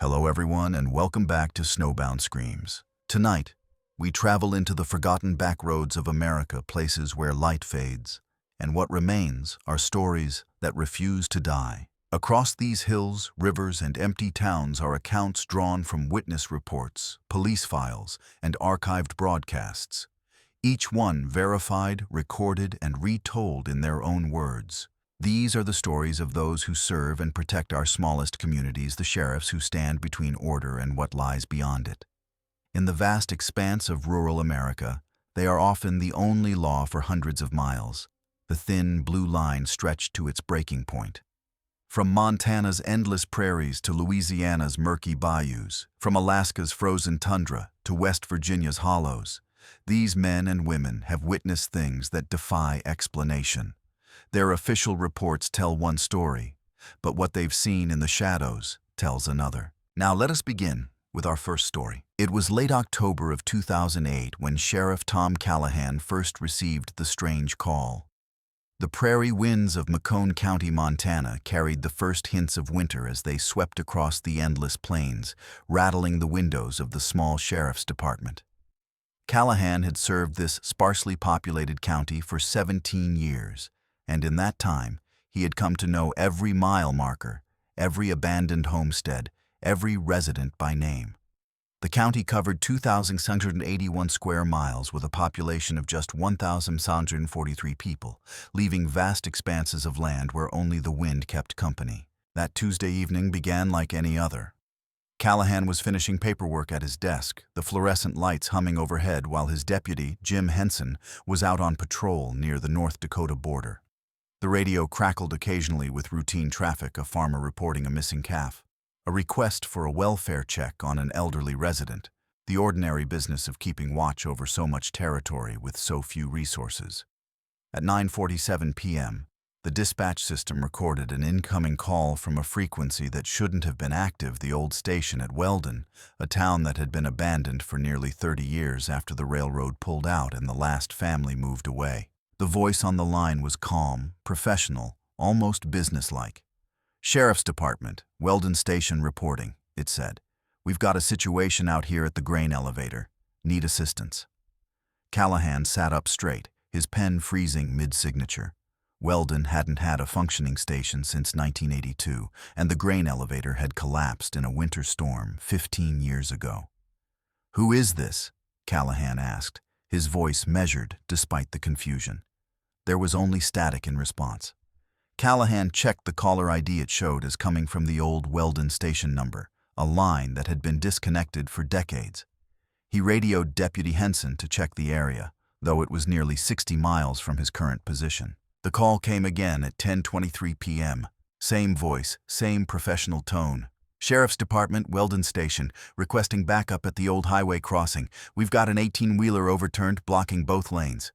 Hello everyone and welcome back to Snowbound Screams. Tonight, we travel into the forgotten backroads of America, places where light fades, and what remains are stories that refuse to die. Across these hills, rivers, and empty towns are accounts drawn from witness reports, police files, and archived broadcasts. Each one verified, recorded, and retold in their own words. These are the stories of those who serve and protect our smallest communities, the sheriffs who stand between order and what lies beyond it. In the vast expanse of rural America, they are often the only law for hundreds of miles, the thin blue line stretched to its breaking point. From Montana's endless prairies to Louisiana's murky bayous, from Alaska's frozen tundra to West Virginia's hollows, these men and women have witnessed things that defy explanation. Their official reports tell one story, but what they've seen in the shadows tells another. Now let us begin with our first story. It was late October of 2008 when Sheriff Tom Callahan first received the strange call. The prairie winds of Macomb County, Montana carried the first hints of winter as they swept across the endless plains, rattling the windows of the small sheriff's department. Callahan had served this sparsely populated county for 17 years. And in that time, he had come to know every mile marker, every abandoned homestead, every resident by name. The county covered 2,681 square miles with a population of just 1,643 people, leaving vast expanses of land where only the wind kept company. That Tuesday evening began like any other. Callahan was finishing paperwork at his desk, the fluorescent lights humming overhead while his deputy, Jim Henson, was out on patrol near the North Dakota border. The radio crackled occasionally with routine traffic, a farmer reporting a missing calf, a request for a welfare check on an elderly resident, the ordinary business of keeping watch over so much territory with so few resources. At 9:47 p.m., the dispatch system recorded an incoming call from a frequency that shouldn't have been active, the old station at Weldon, a town that had been abandoned for nearly 30 years after the railroad pulled out and the last family moved away. The voice on the line was calm, professional, almost businesslike. "Sheriff's Department, Weldon Station reporting," it said. "We've got a situation out here at the grain elevator. Need assistance." Callahan sat up straight, his pen freezing mid-signature. Weldon hadn't had a functioning station since 1982, and the grain elevator had collapsed in a winter storm 15 years ago. "Who is this?" Callahan asked, his voice measured despite the confusion. There was only static in response. Callahan checked the caller ID it showed as coming from the old Weldon station number, a line that had been disconnected for decades. He radioed Deputy Henson to check the area, though it was nearly 60 miles from his current position. The call came again at 10:23 p.m. Same voice, same professional tone. "Sheriff's Department, Weldon Station, requesting backup at the old highway crossing. We've got an 18-wheeler overturned, blocking both lanes."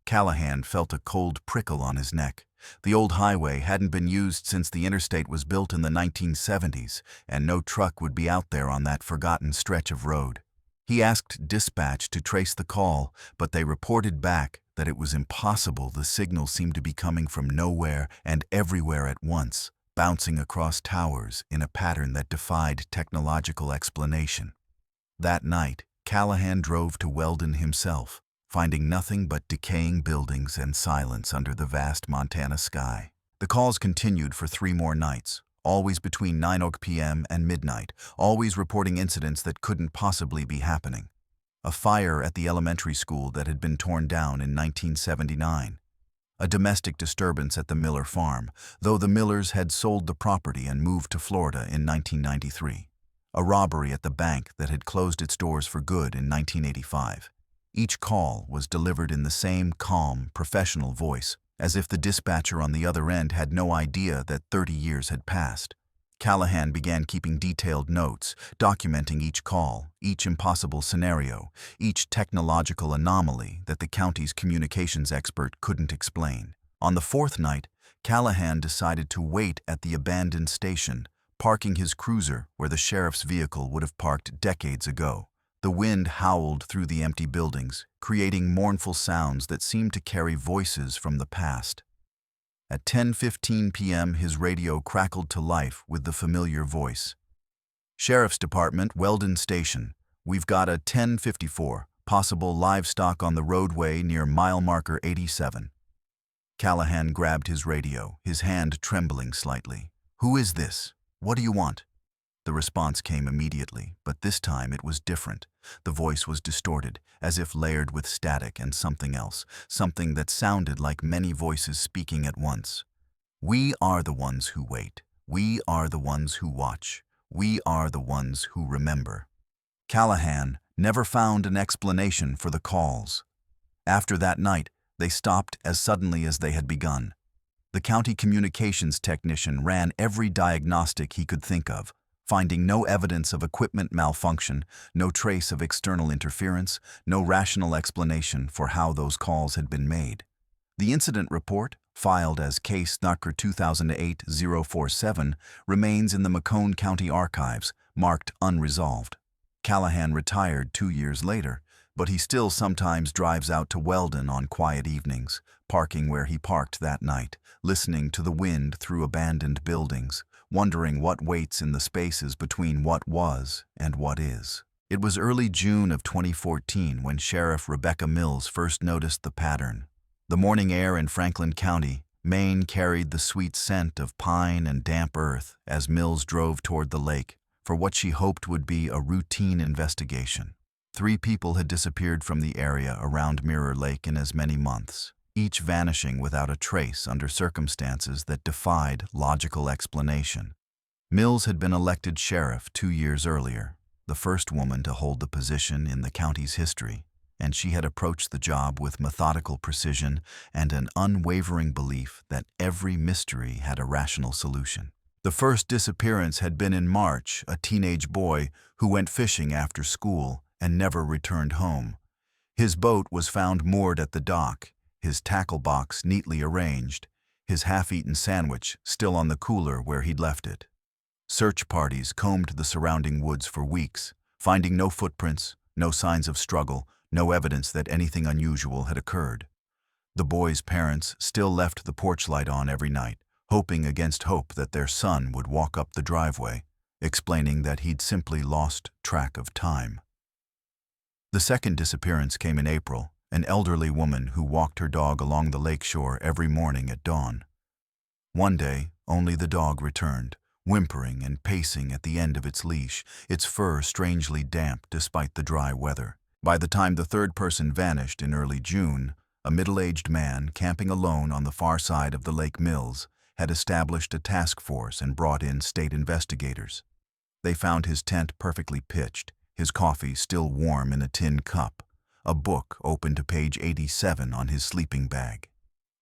Callahan felt a cold prickle on his neck. The old highway hadn't been used since the interstate was built in the 1970s, and no truck would be out there on that forgotten stretch of road. He asked dispatch to trace the call, but they reported back that it was impossible. The signal seemed to be coming from nowhere and everywhere at once, bouncing across towers in a pattern that defied technological explanation. That night, Callahan drove to Weldon himself, finding nothing but decaying buildings and silence under the vast Montana sky. The calls continued for 3 more nights, always between 9 p.m. and midnight, always reporting incidents that couldn't possibly be happening. A fire at the elementary school that had been torn down in 1979. A domestic disturbance at the Miller farm, though the Millers had sold the property and moved to Florida in 1993. A robbery at the bank that had closed its doors for good in 1985. Each call was delivered in the same calm, professional voice, as if the dispatcher on the other end had no idea that 30 years had passed. Callahan began keeping detailed notes, documenting each call, each impossible scenario, each technological anomaly that the county's communications expert couldn't explain. On the 4th night, Callahan decided to wait at the abandoned station, parking his cruiser where the sheriff's vehicle would have parked decades ago. The wind howled through the empty buildings, creating mournful sounds that seemed to carry voices from the past. At 10:15 p.m., his radio crackled to life with the familiar voice. Sheriff's Department, Weldon Station. We've got a 1054, possible livestock on the roadway near mile marker 87. Callahan grabbed his radio, his hand trembling slightly. Who is this? What do you want? The response came immediately, but this time it was different. The voice was distorted, as if layered with static and something else, something that sounded like many voices speaking at once. We are the ones who wait. We are the ones who watch. We are the ones who remember. Callahan never found an explanation for the calls. After that night, they stopped as suddenly as they had begun. The county communications technician ran every diagnostic he could think of, finding no evidence of equipment malfunction, no trace of external interference, no rational explanation for how those calls had been made. The incident report, filed as Case Number 2008-047, remains in the Macomb County Archives, marked unresolved. Callahan retired 2 years later, but he still sometimes drives out to Weldon on quiet evenings, parking where he parked that night, listening to the wind through abandoned buildings, wondering what waits in the spaces between what was and what is. It was early June of 2014 when Sheriff Rebecca Mills first noticed the pattern. The morning air in Franklin County, Maine carried the sweet scent of pine and damp earth as Mills drove toward the lake for what she hoped would be a routine investigation. 3 people had disappeared from the area around Mirror Lake in as many months, each vanishing without a trace under circumstances that defied logical explanation. Mills had been elected sheriff 2 years earlier, the first woman to hold the position in the county's history, and she had approached the job with methodical precision and an unwavering belief that every mystery had a rational solution. The first disappearance had been in March, a teenage boy who went fishing after school and never returned home. His boat was found moored at the dock, his tackle box neatly arranged, his half-eaten sandwich still on the cooler where he'd left it. Search parties combed the surrounding woods for weeks, finding no footprints, no signs of struggle, no evidence that anything unusual had occurred. The boy's parents still left the porch light on every night, hoping against hope that their son would walk up the driveway, explaining that he'd simply lost track of time. The second disappearance came in April, an elderly woman who walked her dog along the lakeshore every morning at dawn. One day, only the dog returned, whimpering and pacing at the end of its leash, its fur strangely damp despite the dry weather. By the time the third person vanished in early June, a middle-aged man camping alone on the far side of the Lake Mills had established a task force and brought in state investigators. They found his tent perfectly pitched, his coffee still warm in a tin cup, a book open to page 87 on his sleeping bag.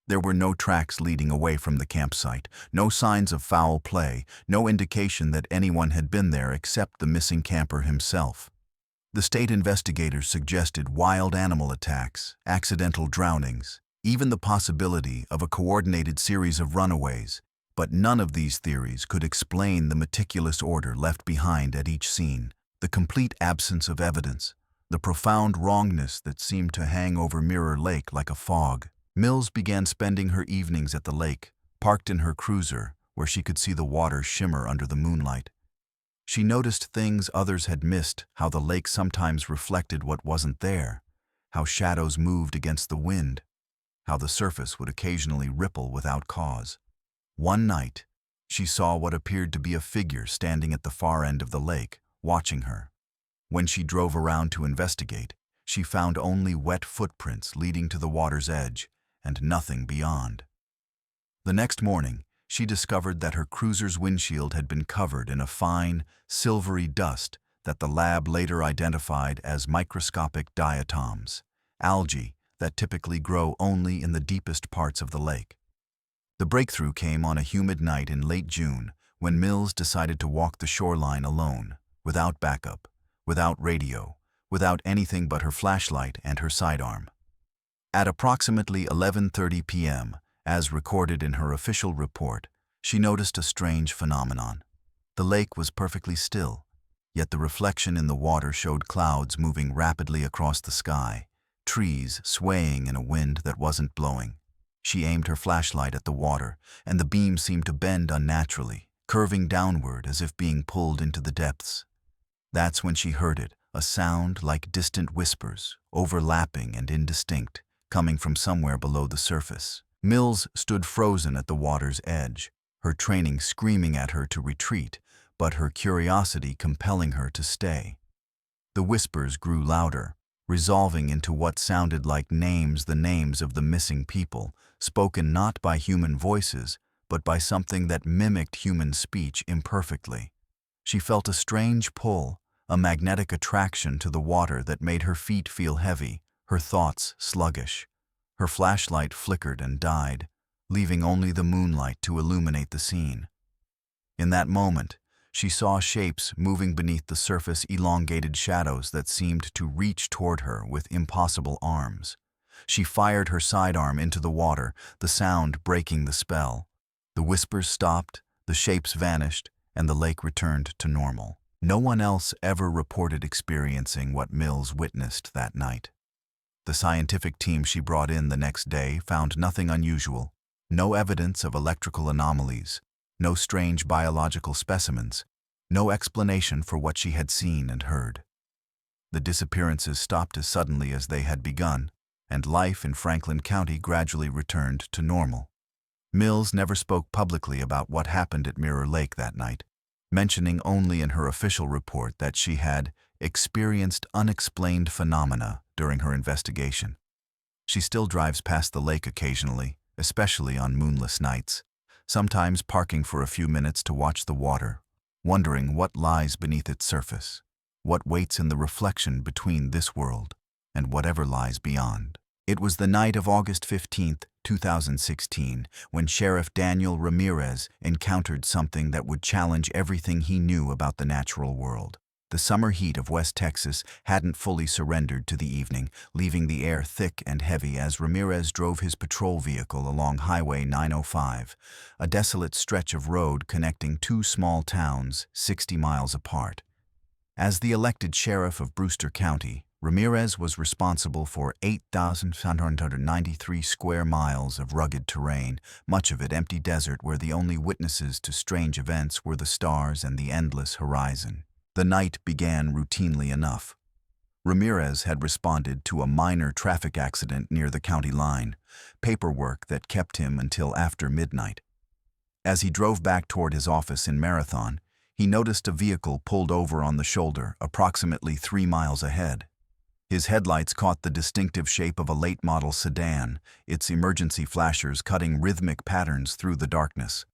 There were no tracks leading away from the campsite, no signs of foul play, no indication that anyone had been there except the missing camper himself. The state investigators suggested wild animal attacks, accidental drownings, even the possibility of a coordinated series of runaways, but none of these theories could explain the meticulous order left behind at each scene, the complete absence of evidence, the profound wrongness that seemed to hang over Mirror Lake like a fog. Mills began spending her evenings at the lake, parked in her cruiser, where she could see the water shimmer under the moonlight. She noticed things others had missed, how the lake sometimes reflected what wasn't there, how shadows moved against the wind, how the surface would occasionally ripple without cause. One night, she saw what appeared to be a figure standing at the far end of the lake, watching her. When she drove around to investigate, she found only wet footprints leading to the water's edge, and nothing beyond. The next morning, she discovered that her cruiser's windshield had been covered in a fine, silvery dust that the lab later identified as microscopic diatoms, algae that typically grow only in the deepest parts of the lake. The breakthrough came on a humid night in late June when Mills decided to walk the shoreline alone, without backup, without radio, without anything but her flashlight and her sidearm. At approximately 11:30 p.m., as recorded in her official report, she noticed a strange phenomenon. The lake was perfectly still, yet the reflection in the water showed clouds moving rapidly across the sky, trees swaying in a wind that wasn't blowing. She aimed her flashlight at the water, and the beam seemed to bend unnaturally, curving downward as if being pulled into the depths. That's when she heard it, a sound like distant whispers, overlapping and indistinct, coming from somewhere below the surface. Mills stood frozen at the water's edge, her training screaming at her to retreat, but her curiosity compelling her to stay. The whispers grew louder, resolving into what sounded like the names of the missing people, spoken not by human voices, but by something that mimicked human speech imperfectly. She felt a strange pull, a magnetic attraction to the water that made her feet feel heavy, her thoughts sluggish. Her flashlight flickered and died, leaving only the moonlight to illuminate the scene. In that moment, she saw shapes moving beneath the surface, elongated shadows that seemed to reach toward her with impossible arms. She fired her sidearm into the water, the sound breaking the spell. The whispers stopped, the shapes vanished, and the lake returned to normal. No one else ever reported experiencing what Mills witnessed that night. The scientific team she brought in the next day found nothing unusual, no evidence of electrical anomalies, no strange biological specimens, no explanation for what she had seen and heard. The disappearances stopped as suddenly as they had begun, and life in Franklin County gradually returned to normal. Mills never spoke publicly about what happened at Mirror Lake that night, mentioning only in her official report that she had experienced unexplained phenomena during her investigation. She still drives past the lake occasionally, especially on moonless nights, sometimes parking for a few minutes to watch the water, wondering what lies beneath its surface, what waits in the reflection between this world and whatever lies beyond. It was the night of August 15, 2016, when Sheriff Daniel Ramirez encountered something that would challenge everything he knew about the natural world. The summer heat of West Texas hadn't fully surrendered to the evening, leaving the air thick and heavy as Ramirez drove his patrol vehicle along Highway 905, a desolate stretch of road connecting two small towns 60 miles apart. As the elected sheriff of Brewster County, Ramirez was responsible for 8,793 square miles of rugged terrain, much of it empty desert where the only witnesses to strange events were the stars and the endless horizon. The night began routinely enough. Ramirez had responded to a minor traffic accident near the county line, paperwork that kept him until after midnight. As he drove back toward his office in Marathon, he noticed a vehicle pulled over on the shoulder approximately 3 miles ahead. His headlights caught the distinctive shape of a late-model sedan, its emergency flashers cutting rhythmic patterns through the darkness.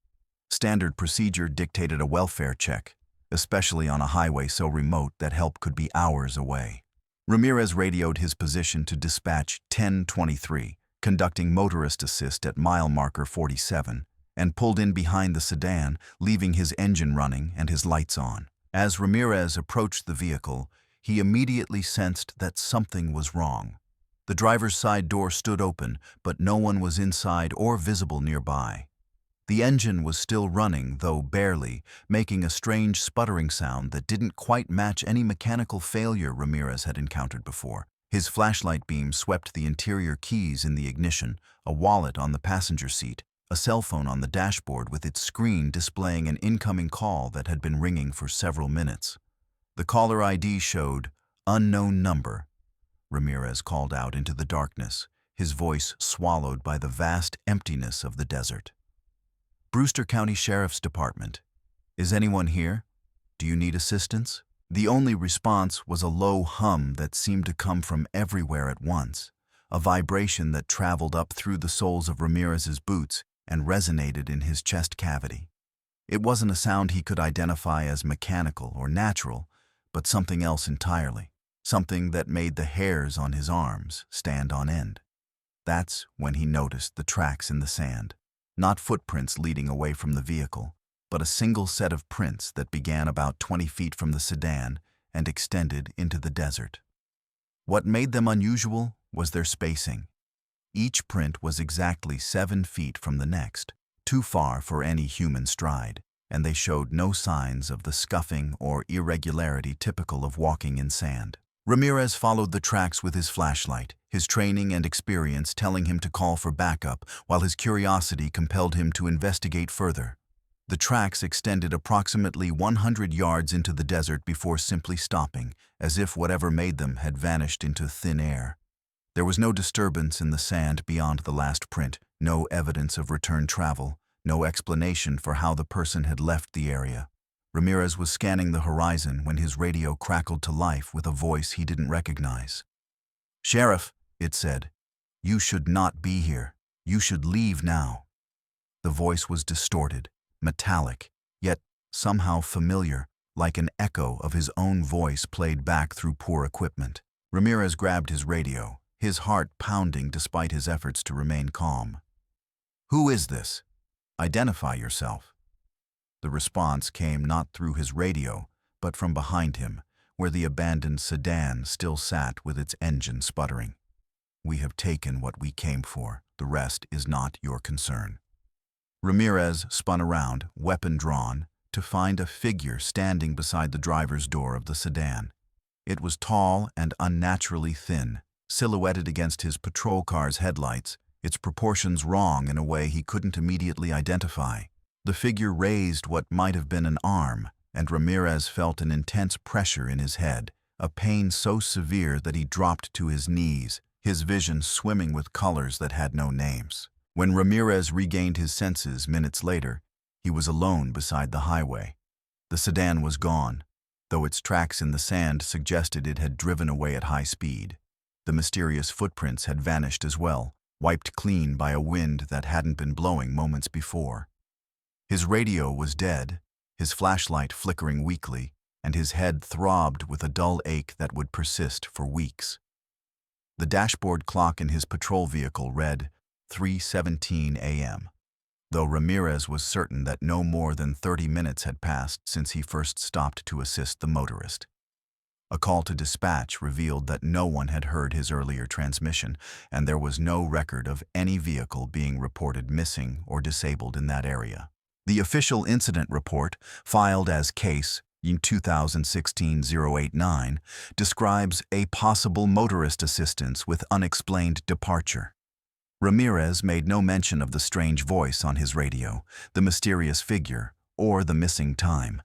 Standard procedure dictated a welfare check, especially on a highway so remote that help could be hours away. Ramirez radioed his position to dispatch 1023, conducting motorist assist at mile marker 47, and pulled in behind the sedan, leaving his engine running and his lights on. As Ramirez approached the vehicle, he immediately sensed that something was wrong. The driver's side door stood open, but no one was inside or visible nearby. The engine was still running, though barely, making a strange sputtering sound that didn't quite match any mechanical failure Ramirez had encountered before. His flashlight beam swept the interior keys in the ignition, a wallet on the passenger seat, a cell phone on the dashboard with its screen displaying an incoming call that had been ringing for several minutes. The caller ID showed unknown number. Ramirez called out into the darkness, his voice swallowed by the vast emptiness of the desert. Brewster County Sheriff's Department. Is anyone here? Do you need assistance? The only response was a low hum that seemed to come from everywhere at once, a vibration that traveled up through the soles of Ramirez's boots and resonated in his chest cavity. It wasn't a sound he could identify as mechanical or natural, but something else entirely, something that made the hairs on his arms stand on end. That's when he noticed the tracks in the sand, not footprints leading away from the vehicle, but a single set of prints that began about 20 feet from the sedan and extended into the desert. What made them unusual was their spacing. Each print was exactly 7 feet from the next, too far for any human stride, and they showed no signs of the scuffing or irregularity typical of walking in sand. Ramirez followed the tracks with his flashlight, his training and experience telling him to call for backup, while his curiosity compelled him to investigate further. The tracks extended approximately 100 yards into the desert before simply stopping, as if whatever made them had vanished into thin air. There was no disturbance in the sand beyond the last print, no evidence of return travel, no explanation for how the person had left the area. Ramirez was scanning the horizon when his radio crackled to life with a voice he didn't recognize. "Sheriff," it said, "you should not be here. You should leave now." The voice was distorted, metallic, yet somehow familiar, like an echo of his own voice played back through poor equipment. Ramirez grabbed his radio, his heart pounding despite his efforts to remain calm. "Who is this? Identify yourself." The response came not through his radio, but from behind him, where the abandoned sedan still sat with its engine sputtering. "We have taken what we came for. The rest is not your concern." Ramirez spun around, weapon drawn, to find a figure standing beside the driver's door of the sedan. It was tall and unnaturally thin, silhouetted against his patrol car's headlights, its proportions wrong in a way he couldn't immediately identify. The figure raised what might have been an arm, and Ramirez felt an intense pressure in his head, a pain so severe that he dropped to his knees, his vision swimming with colors that had no names. When Ramirez regained his senses minutes later, he was alone beside the highway. The sedan was gone, though its tracks in the sand suggested it had driven away at high speed. The mysterious footprints had vanished as well, wiped clean by a wind that hadn't been blowing moments before. His radio was dead, his flashlight flickering weakly, and his head throbbed with a dull ache that would persist for weeks. The dashboard clock in his patrol vehicle read 3:17 a.m., though Ramirez was certain that no more than 30 minutes had passed since he first stopped to assist the motorist. A call to dispatch revealed that no one had heard his earlier transmission, and there was no record of any vehicle being reported missing or disabled in that area. The official incident report, filed as case in 2016-089, describes a possible motorist assistance with unexplained departure. Ramirez made no mention of the strange voice on his radio, the mysterious figure, or the missing time.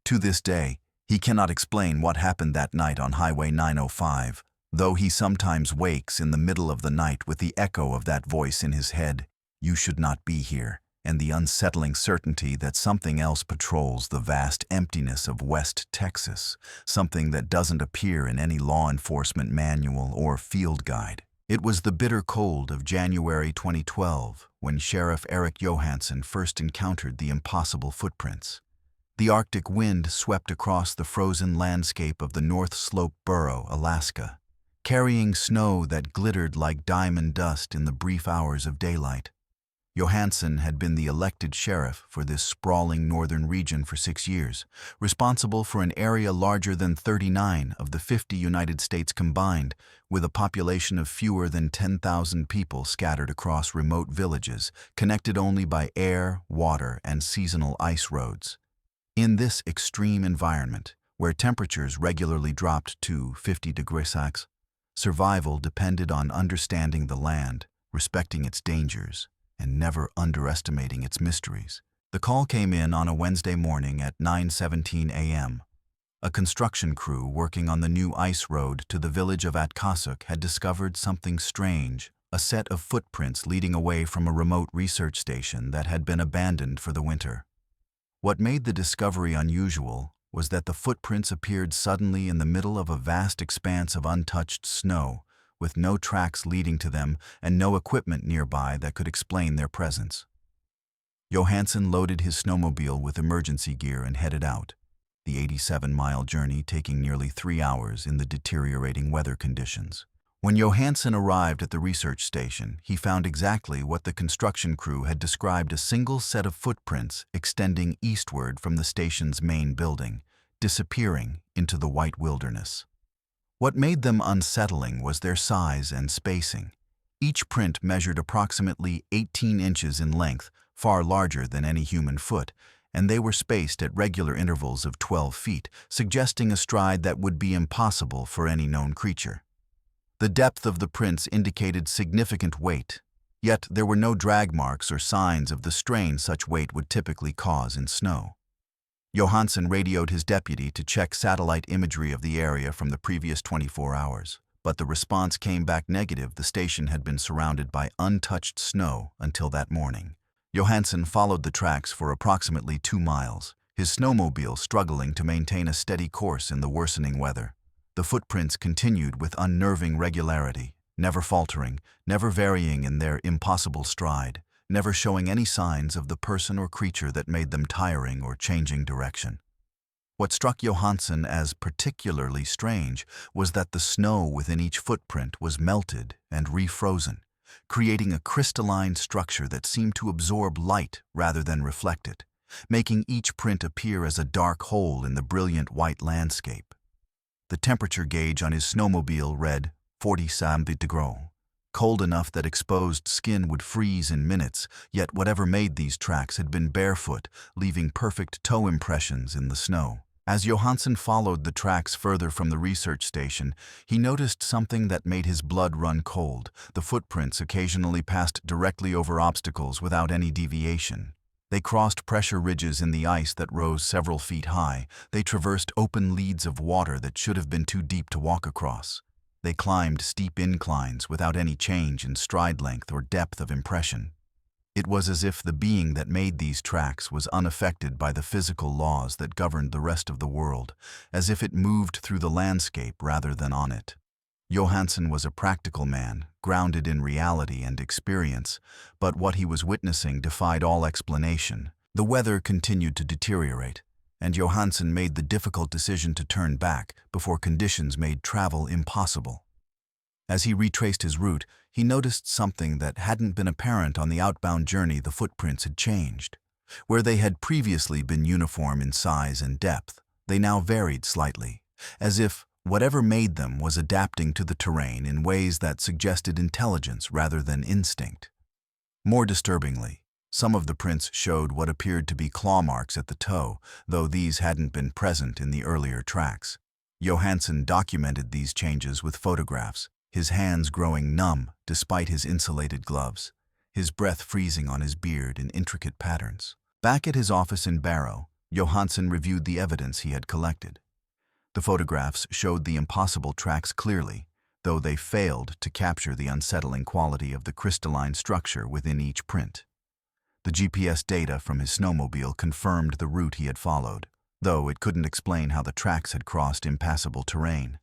To this day, he cannot explain what happened that night on Highway 905, though he sometimes wakes in the middle of the night with the echo of that voice in his head, "You should not be here," and the unsettling certainty that something else patrols the vast emptiness of West Texas, something that doesn't appear in any law enforcement manual or field guide. It was the bitter cold of January 2012 when Sheriff Eric Johansson first encountered the impossible footprints. The Arctic wind swept across the frozen landscape of the North Slope Borough, Alaska, carrying snow that glittered like diamond dust in the brief hours of daylight. Johansson had been the elected sheriff for this sprawling northern region for 6 years, responsible for an area larger than 39 of the 50 United States combined, with a population of fewer than 10,000 people scattered across remote villages, connected only by air, water, and seasonal ice roads. In this extreme environment, where temperatures regularly dropped to 50 degrees Celsius, survival depended on understanding the land, respecting its dangers, and never underestimating its mysteries. The call came in on a Wednesday morning at 9:17 a.m. A construction crew working on the new ice road to the village of Atkasuk had discovered something strange, a set of footprints leading away from a remote research station that had been abandoned for the winter. What made the discovery unusual was that the footprints appeared suddenly in the middle of a vast expanse of untouched snow, with no tracks leading to them and no equipment nearby that could explain their presence. Johansson loaded his snowmobile with emergency gear and headed out, the 87-mile journey taking nearly 3 hours in the deteriorating weather conditions. When Johansson arrived at the research station, he found exactly what the construction crew had described: a single set of footprints extending eastward from the station's main building, disappearing into the white wilderness. What made them unsettling was their size and spacing. Each print measured approximately 18 inches in length, far larger than any human foot, and they were spaced at regular intervals of 12 feet, suggesting a stride that would be impossible for any known creature. The depth of the prints indicated significant weight, Yet there were no drag marks or signs of the strain such weight would typically cause in snow. Johansson radioed his deputy to check satellite imagery of the area from the previous 24 hours, but the response came back negative. The station had been surrounded by untouched snow until that morning. Johansson followed the tracks for approximately 2 miles, his snowmobile struggling to maintain a steady course in the worsening weather. The footprints continued with unnerving regularity, never faltering, never varying in their impossible stride, never showing any signs of the person or creature that made them tiring or changing direction. What struck Johansson as particularly strange was that the snow within each footprint was melted and refrozen, creating a crystalline structure that seemed to absorb light rather than reflect it, making each print appear as a dark hole in the brilliant white landscape. The temperature gauge on his snowmobile read 47 degrees, cold enough that exposed skin would freeze in minutes, yet whatever made these tracks had been barefoot, leaving perfect toe impressions in the snow. As Johansson followed the tracks further from the research station, he noticed something that made his blood run cold. The footprints occasionally passed directly over obstacles without any deviation. They crossed pressure ridges in the ice that rose several feet high. They traversed open leads of water that should have been too deep to walk across. They climbed steep inclines without any change in stride length or depth of impression. It was as if the being that made these tracks was unaffected by the physical laws that governed the rest of the world, as if it moved through the landscape rather than on it. Johansson was a practical man, grounded in reality and experience, but what he was witnessing defied all explanation. The weather continued to deteriorate, and Johansson made the difficult decision to turn back before conditions made travel impossible. As he retraced his route, he noticed something that hadn't been apparent on the outbound journey. The footprints had changed. Where they had previously been uniform in size and depth, they now varied slightly, as if whatever made them was adapting to the terrain in ways that suggested intelligence rather than instinct. More disturbingly, some of the prints showed what appeared to be claw marks at the toe, though these hadn't been present in the earlier tracks. Johansson documented these changes with photographs, his hands growing numb despite his insulated gloves, his breath freezing on his beard in intricate patterns. Back at his office in Barrow, Johansson reviewed the evidence he had collected. The photographs showed the impossible tracks clearly, though they failed to capture the unsettling quality of the crystalline structure within each print. The GPS data from his snowmobile confirmed the route he had followed, though it couldn't explain how the tracks had crossed impassable terrain.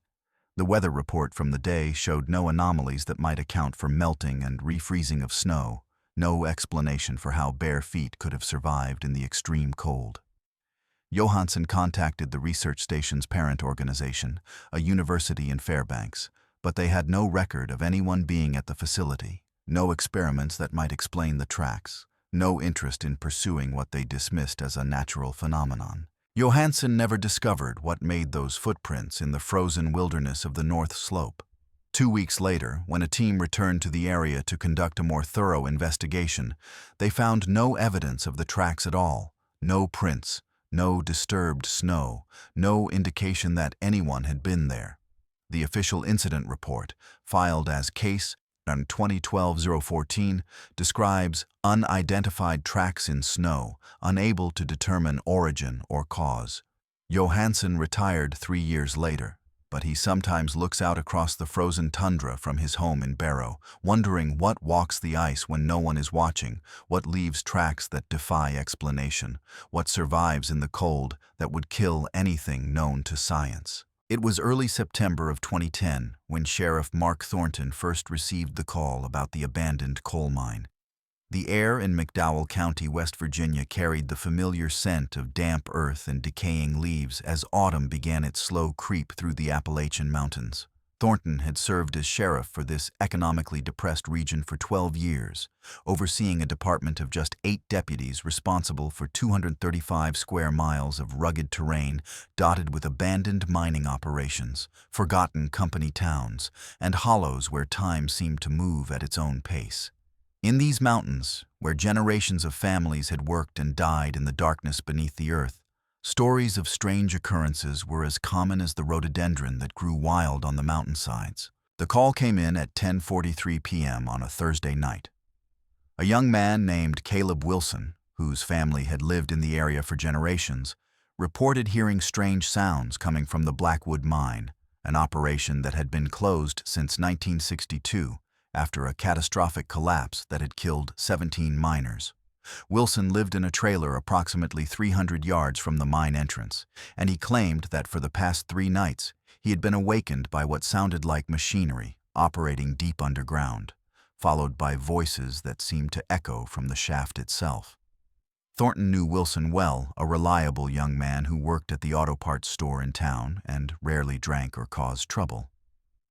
The weather report from the day showed no anomalies that might account for melting and refreezing of snow, no explanation for how bare feet could have survived in the extreme cold. Johansson contacted the research station's parent organization, a university in Fairbanks, but they had no record of anyone being at the facility, no experiments that might explain the tracks, no interest in pursuing what they dismissed as a natural phenomenon. Johansson never discovered what made those footprints in the frozen wilderness of the North Slope. 2 weeks later, when a team returned to the area to conduct a more thorough investigation, they found no evidence of the tracks at all, no prints, no disturbed snow, no indication that anyone had been there. The official incident report, filed as Case on 2012-014, describes unidentified tracks in snow, unable to determine origin or cause. Johansson retired 3 years later, but he sometimes looks out across the frozen tundra from his home in Barrow, wondering what walks the ice when no one is watching, what leaves tracks that defy explanation, what survives in the cold that would kill anything known to science. It was early September of 2010 when Sheriff Mark Thornton first received the call about the abandoned coal mine. The air in McDowell County, West Virginia carried the familiar scent of damp earth and decaying leaves as autumn began its slow creep through the Appalachian Mountains. Thornton had served as sheriff for this economically depressed region for 12 years, overseeing a department of just 8 deputies responsible for 235 square miles of rugged terrain dotted with abandoned mining operations, forgotten company towns, and hollows where time seemed to move at its own pace. In these mountains, where generations of families had worked and died in the darkness beneath the earth, stories of strange occurrences were as common as the rhododendron that grew wild on the mountainsides. The call came in at 10:43 p.m. on a Thursday night. A young man named Caleb Wilson, whose family had lived in the area for generations, reported hearing strange sounds coming from the Blackwood mine, an operation that had been closed since 1962 after a catastrophic collapse that had killed 17 miners. Wilson lived in a trailer approximately 300 yards from the mine entrance, and he claimed that for the past 3 nights he had been awakened by what sounded like machinery operating deep underground, followed by voices that seemed to echo from the shaft itself. Thornton knew Wilson well, a reliable young man who worked at the auto parts store in town and rarely drank or caused trouble.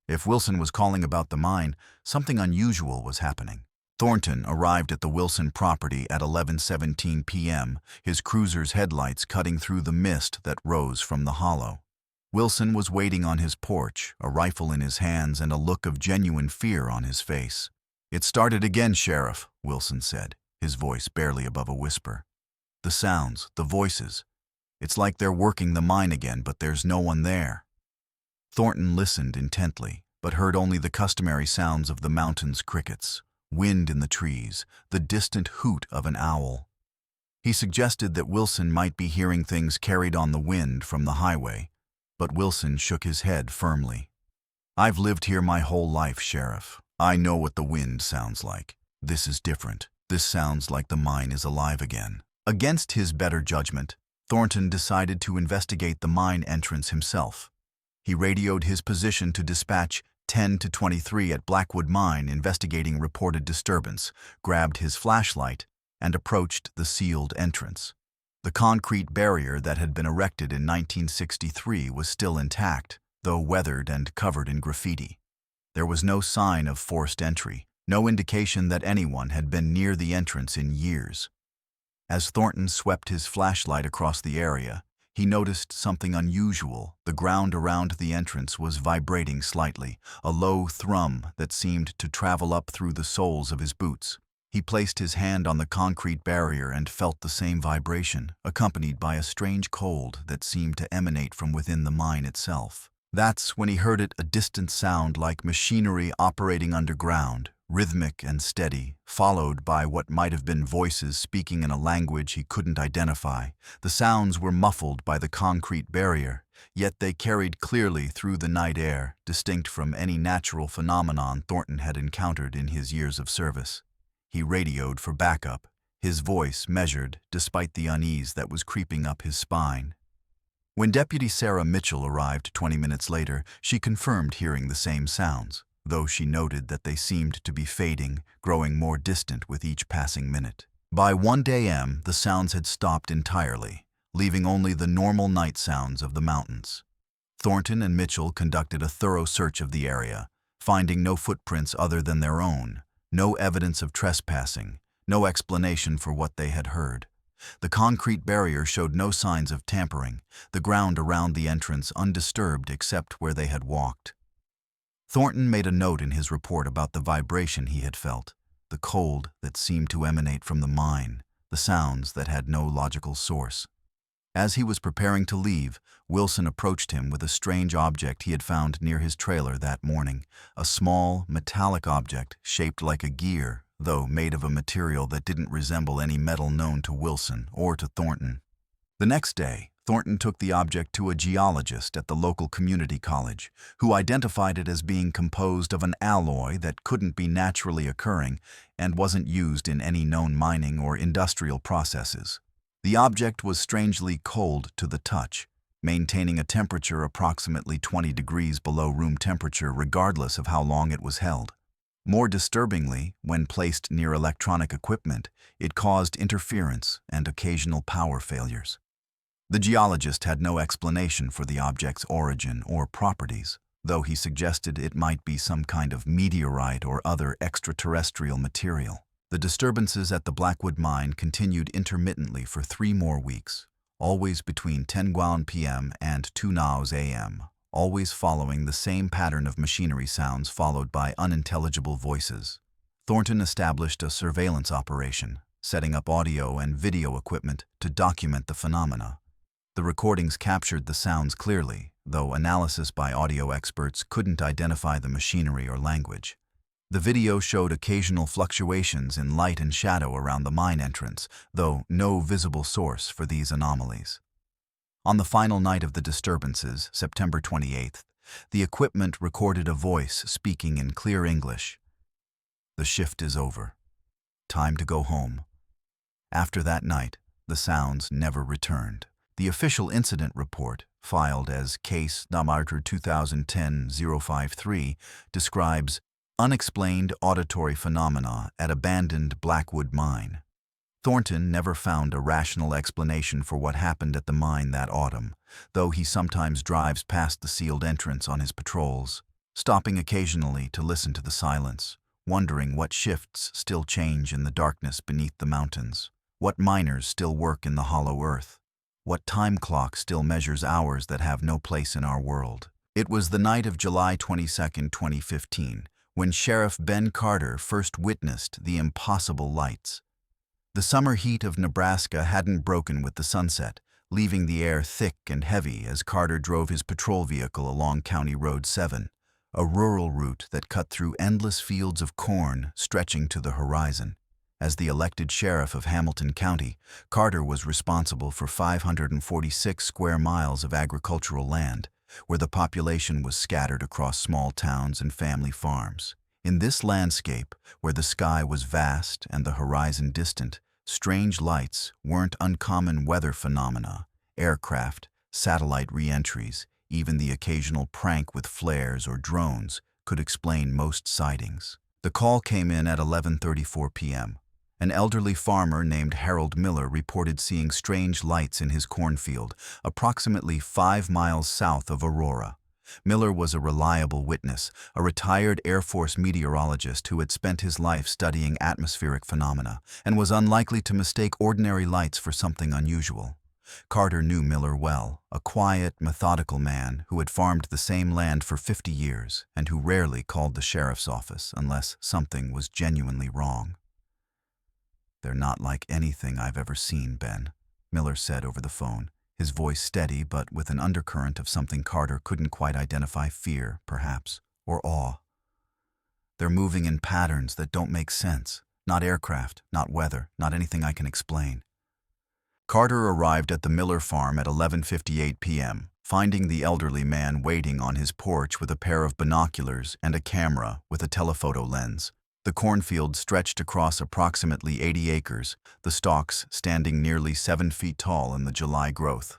If Wilson was calling about the mine, something unusual was happening. Thornton arrived at the Wilson property at 11:17 p.m., his cruiser's headlights cutting through the mist that rose from the hollow. Wilson was waiting on his porch, a rifle in his hands and a look of genuine fear on his face. "It started again, Sheriff," Wilson said, his voice barely above a whisper. "The sounds, the voices. It's like they're working the mine again, but there's no one there." Thornton listened intently, but heard only the customary sounds of the mountain's crickets, wind in the trees, the distant hoot of an owl. He suggested that Wilson might be hearing things carried on the wind from the highway, but Wilson shook his head firmly. "I've lived here my whole life, Sheriff. I know what the wind sounds like. This is different. This sounds like the mine is alive again." Against his better judgment, Thornton decided to investigate the mine entrance himself. He radioed his position to dispatch 10 to 23 at Blackwood Mine investigating reported disturbance, grabbed his flashlight, and approached the sealed entrance. The concrete barrier that had been erected in 1963 was still intact, though weathered and covered in graffiti. There was no sign of forced entry, no indication that anyone had been near the entrance in years. As Thornton swept his flashlight across the area, he noticed something unusual. The ground around the entrance was vibrating slightly, a low thrum that seemed to travel up through the soles of his boots. He placed his hand on the concrete barrier and felt the same vibration, accompanied by a strange cold that seemed to emanate from within the mine itself. That's when he heard it, a distant sound like machinery operating underground, rhythmic and steady, followed by what might have been voices speaking in a language he couldn't identify. The sounds were muffled by the concrete barrier, yet they carried clearly through the night air, distinct from any natural phenomenon Thornton had encountered in his years of service. He radioed for backup, his voice measured despite the unease that was creeping up his spine. When Deputy Sarah Mitchell arrived 20 minutes later, she confirmed hearing the same sounds, though she noted that they seemed to be fading, growing more distant with each passing minute. By 1 a.m., the sounds had stopped entirely, leaving only the normal night sounds of the mountains. Thornton and Mitchell conducted a thorough search of the area, finding no footprints other than their own, no evidence of trespassing, no explanation for what they had heard. The concrete barrier showed no signs of tampering, the ground around the entrance undisturbed except where they had walked. Thornton made a note in his report about the vibration he had felt, the cold that seemed to emanate from the mine, the sounds that had no logical source. As he was preparing to leave, Wilson approached him with a strange object he had found near his trailer that morning, a small, metallic object shaped like a gear, though made of a material that didn't resemble any metal known to Wilson or to Thornton. The next day, Thornton took the object to a geologist at the local community college, who identified it as being composed of an alloy that couldn't be naturally occurring and wasn't used in any known mining or industrial processes. The object was strangely cold to the touch, maintaining a temperature approximately 20 degrees below room temperature regardless of how long it was held. More disturbingly, when placed near electronic equipment, it caused interference and occasional power failures. The geologist had no explanation for the object's origin or properties, though he suggested it might be some kind of meteorite or other extraterrestrial material. The disturbances at the Blackwood mine continued intermittently for 3 more weeks, always between 10 p.m. and 2 a.m., always following the same pattern of machinery sounds followed by unintelligible voices. Thornton established a surveillance operation, setting up audio and video equipment to document the phenomena. The recordings captured the sounds clearly, though analysis by audio experts couldn't identify the machinery or language. The video showed occasional fluctuations in light and shadow around the mine entrance, though no visible source for these anomalies. On the final night of the disturbances, September 28th, the equipment recorded a voice speaking in clear English. "The shift is over. Time to go home." After that night, the sounds never returned. The official incident report, filed as Case Number 2010-053, describes unexplained auditory phenomena at abandoned Blackwood mine. Thornton never found a rational explanation for what happened at the mine that autumn, though he sometimes drives past the sealed entrance on his patrols, stopping occasionally to listen to the silence, wondering what shifts still change in the darkness beneath the mountains, what miners still work in the hollow earth, what time clock still measures hours that have no place in our world. It was the night of July 22, 2015, when Sheriff Ben Carter first witnessed the impossible lights. The summer heat of Nebraska hadn't broken with the sunset, leaving the air thick and heavy as Carter drove his patrol vehicle along County Road 7, a rural route that cut through endless fields of corn stretching to the horizon. As the elected sheriff of Hamilton County, Carter was responsible for 546 square miles of agricultural land, where the population was scattered across small towns and family farms. In this landscape, where the sky was vast and the horizon distant, strange lights weren't uncommon weather phenomena. Aircraft, satellite re-entries, even the occasional prank with flares or drones could explain most sightings. The call came in at 11:34 p.m. An elderly farmer named Harold Miller reported seeing strange lights in his cornfield, approximately 5 miles south of Aurora. Miller was a reliable witness, a retired Air Force meteorologist who had spent his life studying atmospheric phenomena, and was unlikely to mistake ordinary lights for something unusual. Carter knew Miller well, a quiet, methodical man who had farmed the same land for 50 years and who rarely called the sheriff's office unless something was genuinely wrong. "They're not like anything I've ever seen, Ben," Miller said over the phone, his voice steady but with an undercurrent of something Carter couldn't quite identify: fear, perhaps, or awe. "They're moving in patterns that don't make sense. Not aircraft, not weather, not anything I can explain." Carter arrived at the Miller farm at 11:58 p.m., finding the elderly man waiting on his porch with a pair of binoculars and a camera with a telephoto lens. The cornfield stretched across approximately 80 acres, the stalks standing nearly 7 feet tall in the July growth.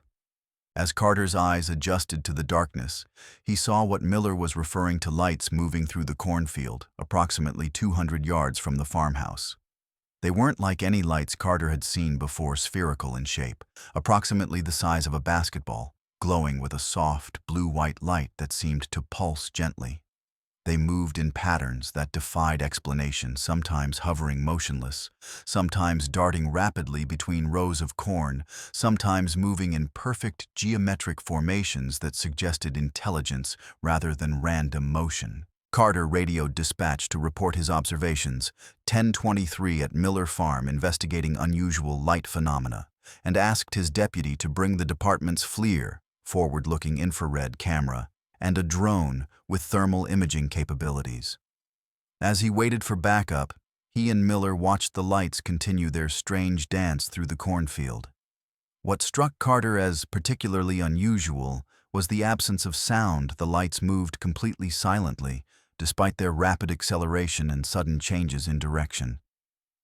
As Carter's eyes adjusted to the darkness, he saw what Miller was referring to: lights moving through the cornfield, approximately 200 yards from the farmhouse. They weren't like any lights Carter had seen before, spherical in shape, approximately the size of a basketball, glowing with a soft, blue-white light that seemed to pulse gently. They moved in patterns that defied explanation, sometimes hovering motionless, sometimes darting rapidly between rows of corn, sometimes moving in perfect geometric formations that suggested intelligence rather than random motion. Carter radioed dispatch to report his observations, 10:23 at Miller Farm, investigating unusual light phenomena, and asked his deputy to bring the department's FLIR, forward-looking infrared camera, and a drone with thermal imaging capabilities. As he waited for backup, he and Miller watched the lights continue their strange dance through the cornfield. What struck Carter as particularly unusual was the absence of sound. The lights moved completely silently, despite their rapid acceleration and sudden changes in direction.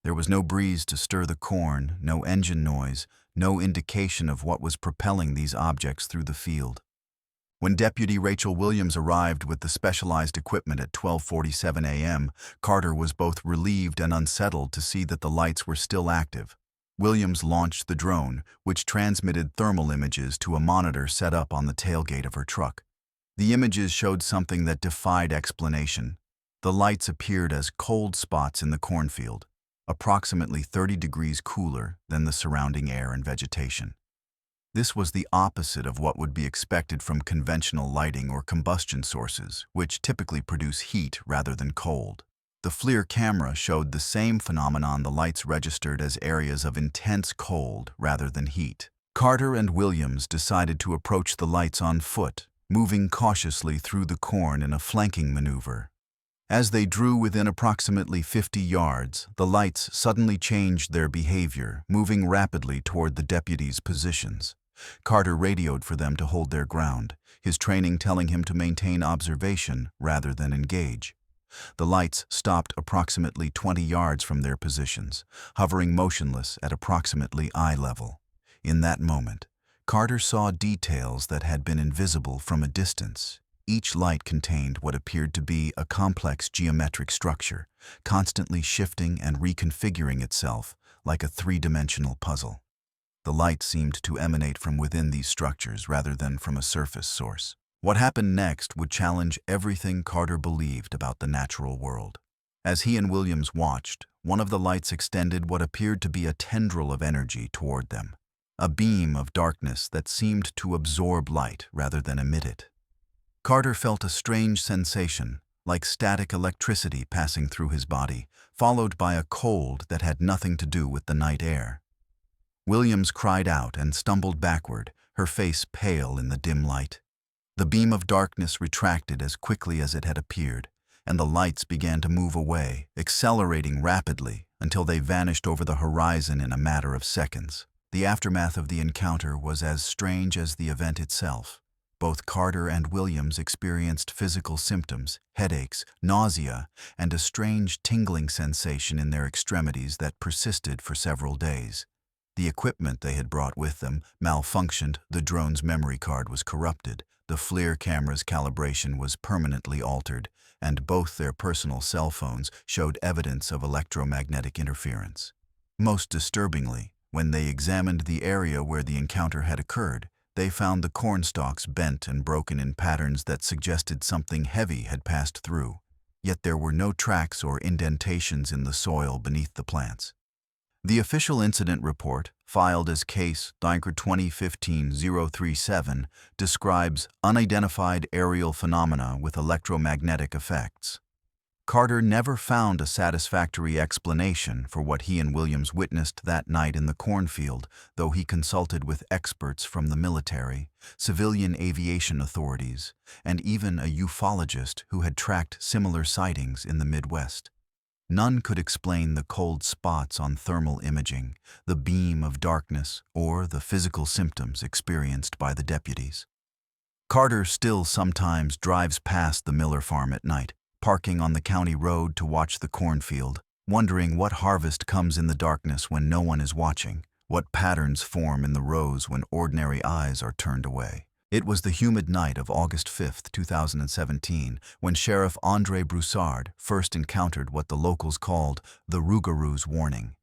There was no breeze to stir the corn, no engine noise, no indication of what was propelling these objects through the field. When Deputy Rachel Williams arrived with the specialized equipment at 12:47 a.m., Carter was both relieved and unsettled to see that the lights were still active. Williams launched the drone, which transmitted thermal images to a monitor set up on the tailgate of her truck. The images showed something that defied explanation. The lights appeared as cold spots in the cornfield, approximately 30 degrees cooler than the surrounding air and vegetation. This was the opposite of what would be expected from conventional lighting or combustion sources, which typically produce heat rather than cold. The FLIR camera showed the same phenomenon. The lights registered as areas of intense cold rather than heat. Carter and Williams decided to approach the lights on foot, moving cautiously through the corn in a flanking maneuver. As they drew within approximately 50 yards, the lights suddenly changed their behavior, moving rapidly toward the deputies' positions. Carter radioed for them to hold their ground, his training telling him to maintain observation rather than engage. The lights stopped approximately 20 yards from their positions, hovering motionless at approximately eye level. In that moment, Carter saw details that had been invisible from a distance. Each light contained what appeared to be a complex geometric structure, constantly shifting and reconfiguring itself like a three-dimensional puzzle. The light seemed to emanate from within these structures rather than from a surface source. What happened next would challenge everything Carter believed about the natural world. As he and Williams watched, one of the lights extended what appeared to be a tendril of energy toward them, a beam of darkness that seemed to absorb light rather than emit it. Carter felt a strange sensation, like static electricity passing through his body, followed by a cold that had nothing to do with the night air. Williams cried out and stumbled backward, her face pale in the dim light. The beam of darkness retracted as quickly as it had appeared, and the lights began to move away, accelerating rapidly until they vanished over the horizon in a matter of seconds. The aftermath of the encounter was as strange as the event itself. Both Carter and Williams experienced physical symptoms, headaches, nausea, and a strange tingling sensation in their extremities that persisted for several days. The equipment they had brought with them malfunctioned, the drone's memory card was corrupted, the FLIR camera's calibration was permanently altered, and both their personal cell phones showed evidence of electromagnetic interference. Most disturbingly, when they examined the area where the encounter had occurred, they found the cornstalks bent and broken in patterns that suggested something heavy had passed through, yet there were no tracks or indentations in the soil beneath the plants. The official incident report, filed as Case 2015-037, describes unidentified aerial phenomena with electromagnetic effects. Carter never found a satisfactory explanation for what he and Williams witnessed that night in the cornfield, though he consulted with experts from the military, civilian aviation authorities, and even a ufologist who had tracked similar sightings in the Midwest. None could explain the cold spots on thermal imaging, the beam of darkness, or the physical symptoms experienced by the deputies. Carter still sometimes drives past the Miller farm at night, parking on the county road to watch the cornfield, wondering what harvest comes in the darkness when no one is watching, what patterns form in the rows when ordinary eyes are turned away. It was the humid night of August 5, 2017, when Sheriff Andre Broussard first encountered what the locals called the Rougarou's warning.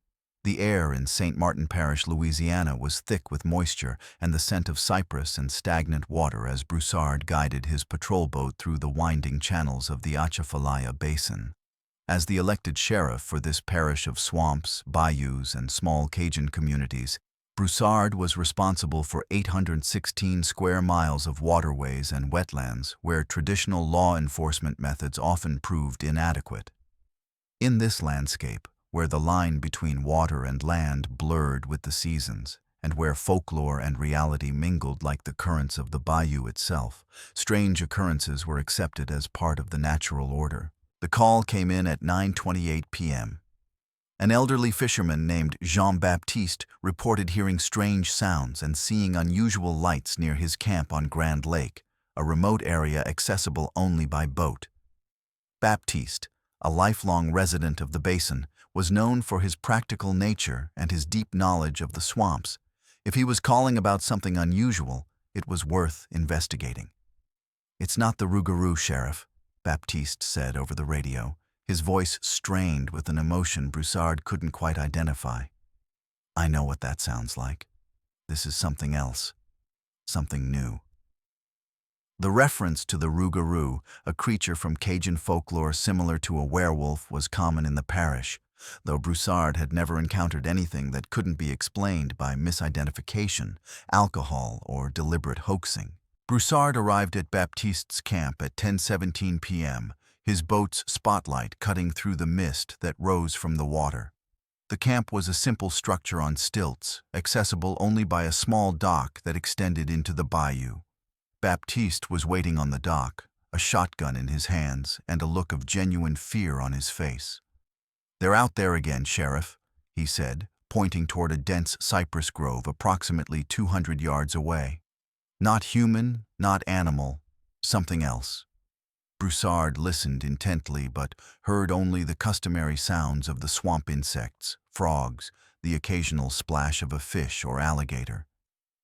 The air in St. Martin Parish, Louisiana was thick with moisture and the scent of cypress and stagnant water as Broussard guided his patrol boat through the winding channels of the Atchafalaya Basin. As the elected sheriff for this parish of swamps, bayous, and small Cajun communities, Broussard was responsible for 816 square miles of waterways and wetlands where traditional law enforcement methods often proved inadequate. In this landscape, where the line between water and land blurred with the seasons, and where folklore and reality mingled like the currents of the bayou itself, strange occurrences were accepted as part of the natural order. The call came in at 9:28 p.m. An elderly fisherman named Jean-Baptiste reported hearing strange sounds and seeing unusual lights near his camp on Grand Lake, a remote area accessible only by boat. Baptiste, a lifelong resident of the basin, was known for his practical nature and his deep knowledge of the swamps. If he was calling about something unusual, it was worth investigating. "It's not the Rougarou, Sheriff," Baptiste said over the radio, his voice strained with an emotion Broussard couldn't quite identify. "I know what that sounds like. This is something else. Something new." The reference to the Rougarou, a creature from Cajun folklore similar to a werewolf, was common in the parish, though Broussard had never encountered anything that couldn't be explained by misidentification, alcohol, or deliberate hoaxing. Broussard arrived at Baptiste's camp at 10:17 p.m., his boat's spotlight cutting through the mist that rose from the water. The camp was a simple structure on stilts, accessible only by a small dock that extended into the bayou. Baptiste was waiting on the dock, a shotgun in his hands and a look of genuine fear on his face. "They're out there again, Sheriff," he said, pointing toward a dense cypress grove approximately 200 yards away. "Not human, not animal, something else." Broussard listened intently but heard only the customary sounds of the swamp insects, frogs, the occasional splash of a fish or alligator.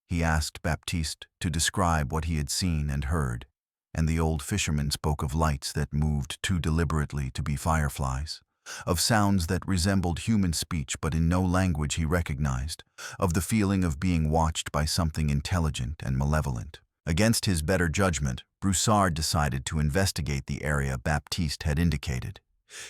He asked Baptiste to describe what he had seen and heard, and the old fisherman spoke of lights that moved too deliberately to be fireflies, of sounds that resembled human speech but in no language he recognized, of the feeling of being watched by something intelligent and malevolent. Against his better judgment, Broussard decided to investigate the area Baptiste had indicated.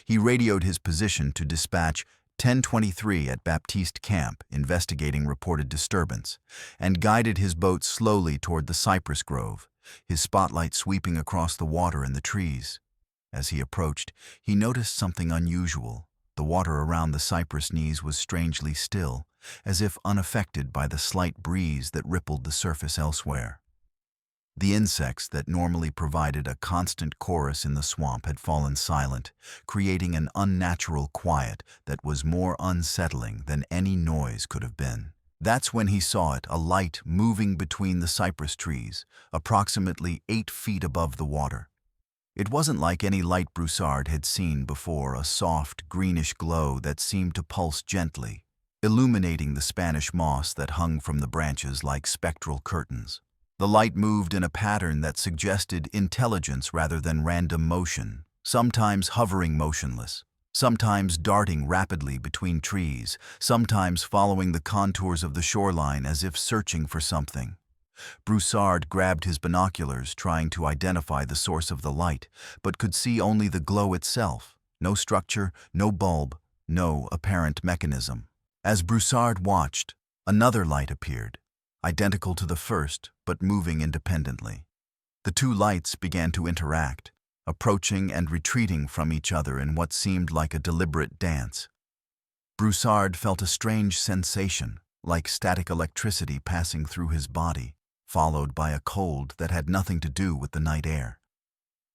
He radioed his position to dispatch 1023 at Baptiste Camp, investigating reported disturbance, and guided his boat slowly toward the cypress grove, his spotlight sweeping across the water and the trees. As he approached, he noticed something unusual. The water around the cypress knees was strangely still, as if unaffected by the slight breeze that rippled the surface elsewhere. The insects that normally provided a constant chorus in the swamp had fallen silent, creating an unnatural quiet that was more unsettling than any noise could have been. That's when he saw it, a light moving between the cypress trees, approximately 8 feet above the water. It wasn't like any light Broussard had seen before, a soft, greenish glow that seemed to pulse gently, illuminating the Spanish moss that hung from the branches like spectral curtains. The light moved in a pattern that suggested intelligence rather than random motion, sometimes hovering motionless, sometimes darting rapidly between trees, sometimes following the contours of the shoreline as if searching for something. Broussard grabbed his binoculars, trying to identify the source of the light, but could see only the glow itself. No structure, no bulb, no apparent mechanism. As Broussard watched, another light appeared, identical to the first, but moving independently. The two lights began to interact, approaching and retreating from each other in what seemed like a deliberate dance. Broussard felt a strange sensation, like static electricity passing through his body, followed by a cold that had nothing to do with the night air.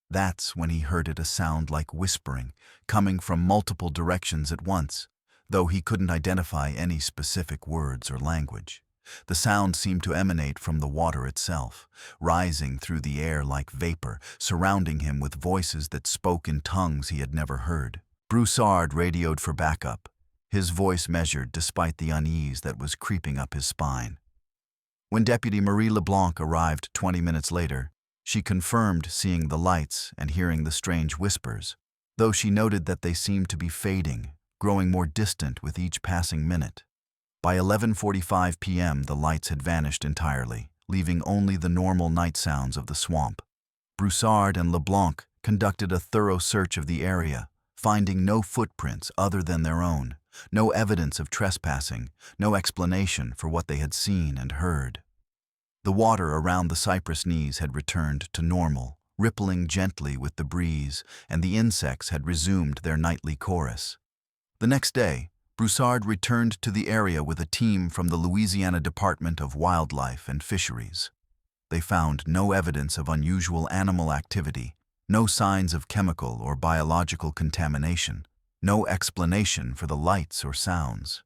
That's when he heard it, a sound like whispering, coming from multiple directions at once, though he couldn't identify any specific words or language. The sound seemed to emanate from the water itself, rising through the air like vapor, surrounding him with voices that spoke in tongues he had never heard. Broussard radioed for backup, his voice measured despite the unease that was creeping up his spine. When Deputy Marie Leblanc arrived 20 minutes later, she confirmed seeing the lights and hearing the strange whispers, though she noted that they seemed to be fading, growing more distant with each passing minute. By 11:45 p.m., the lights had vanished entirely, leaving only the normal night sounds of the swamp. Broussard and Leblanc conducted a thorough search of the area, finding no footprints other than their own, no evidence of trespassing, no explanation for what they had seen and heard. The water around the cypress knees had returned to normal, rippling gently with the breeze, and the insects had resumed their nightly chorus. The next day, Broussard returned to the area with a team from the Louisiana Department of Wildlife and Fisheries. They found no evidence of unusual animal activity, no signs of chemical or biological contamination, no explanation for the lights or sounds.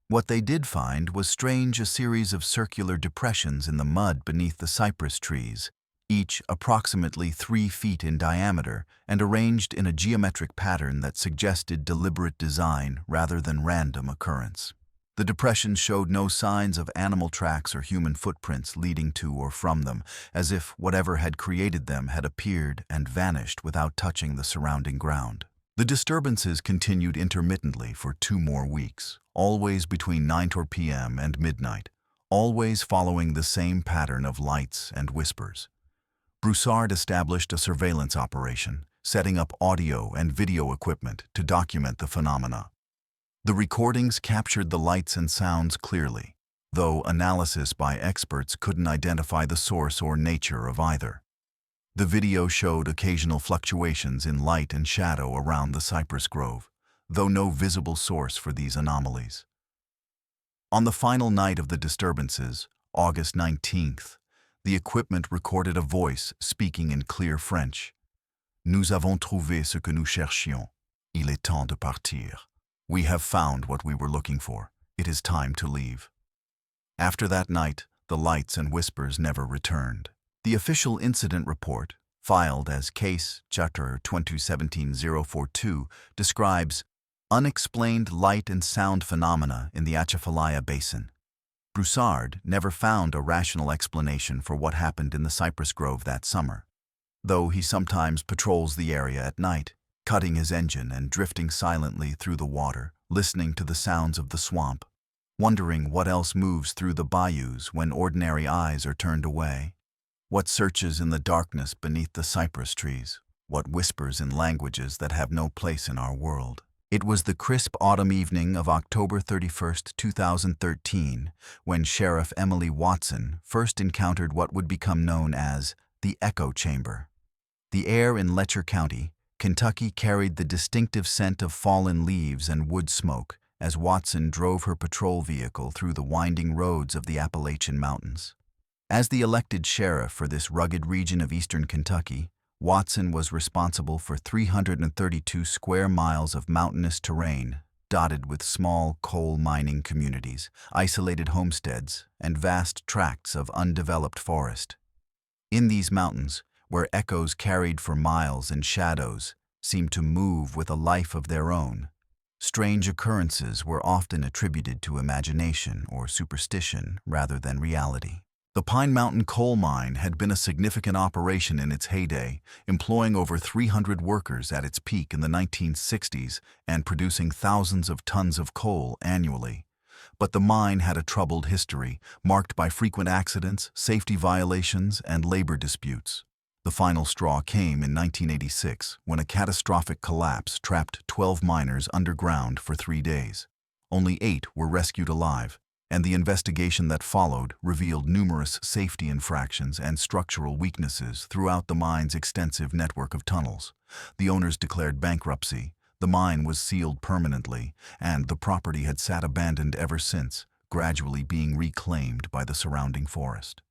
What they did find was a series of circular depressions in the mud beneath the cypress trees, each approximately 3 feet in diameter and arranged in a geometric pattern that suggested deliberate design rather than random occurrence. The depressions showed no signs of animal tracks or human footprints leading to or from them, as if whatever had created them had appeared and vanished without touching the surrounding ground. The disturbances continued intermittently for 2 more weeks, always between 9 p.m. and midnight, always following the same pattern of lights and whispers. Broussard established a surveillance operation, setting up audio and video equipment to document the phenomena. The recordings captured the lights and sounds clearly, though analysis by experts couldn't identify the source or nature of either. The video showed occasional fluctuations in light and shadow around the cypress grove, though no visible source for these anomalies. On the final night of the disturbances, August 19th, the equipment recorded a voice speaking in clear French, Nous avons trouvé ce que nous cherchions. Il est temps de partir. We have found what we were looking for. It is time to leave. After that night, the lights and whispers never returned. The official incident report, filed as Case Charter 2017-042, describes unexplained light and sound phenomena in the Atchafalaya Basin. Broussard never found a rational explanation for what happened in the cypress grove that summer, though he sometimes patrols the area at night, cutting his engine and drifting silently through the water, listening to the sounds of the swamp, wondering what else moves through the bayous when ordinary eyes are turned away. What searches in the darkness beneath the cypress trees? What whispers in languages that have no place in our world? It was the crisp autumn evening of October 31st, 2013, when Sheriff Emily Watson first encountered what would become known as the echo chamber. The air in Letcher County, Kentucky, carried the distinctive scent of fallen leaves and wood smoke as Watson drove her patrol vehicle through the winding roads of the Appalachian Mountains. As the elected sheriff for this rugged region of eastern Kentucky, Watson was responsible for 332 square miles of mountainous terrain, dotted with small coal mining communities, isolated homesteads, and vast tracts of undeveloped forest. In these mountains, where echoes carried for miles and shadows seemed to move with a life of their own, strange occurrences were often attributed to imagination or superstition rather than reality. The Pine Mountain coal mine had been a significant operation in its heyday, employing over 300 workers at its peak in the 1960s and producing thousands of tons of coal annually. But the mine had a troubled history, marked by frequent accidents, safety violations, and labor disputes. The final straw came in 1986, when a catastrophic collapse trapped 12 miners underground for 3 days. Only 8 were rescued alive, and the investigation that followed revealed numerous safety infractions and structural weaknesses throughout the mine's extensive network of tunnels. The owners declared bankruptcy, the mine was sealed permanently, and the property had sat abandoned ever since, gradually being reclaimed by the surrounding forest.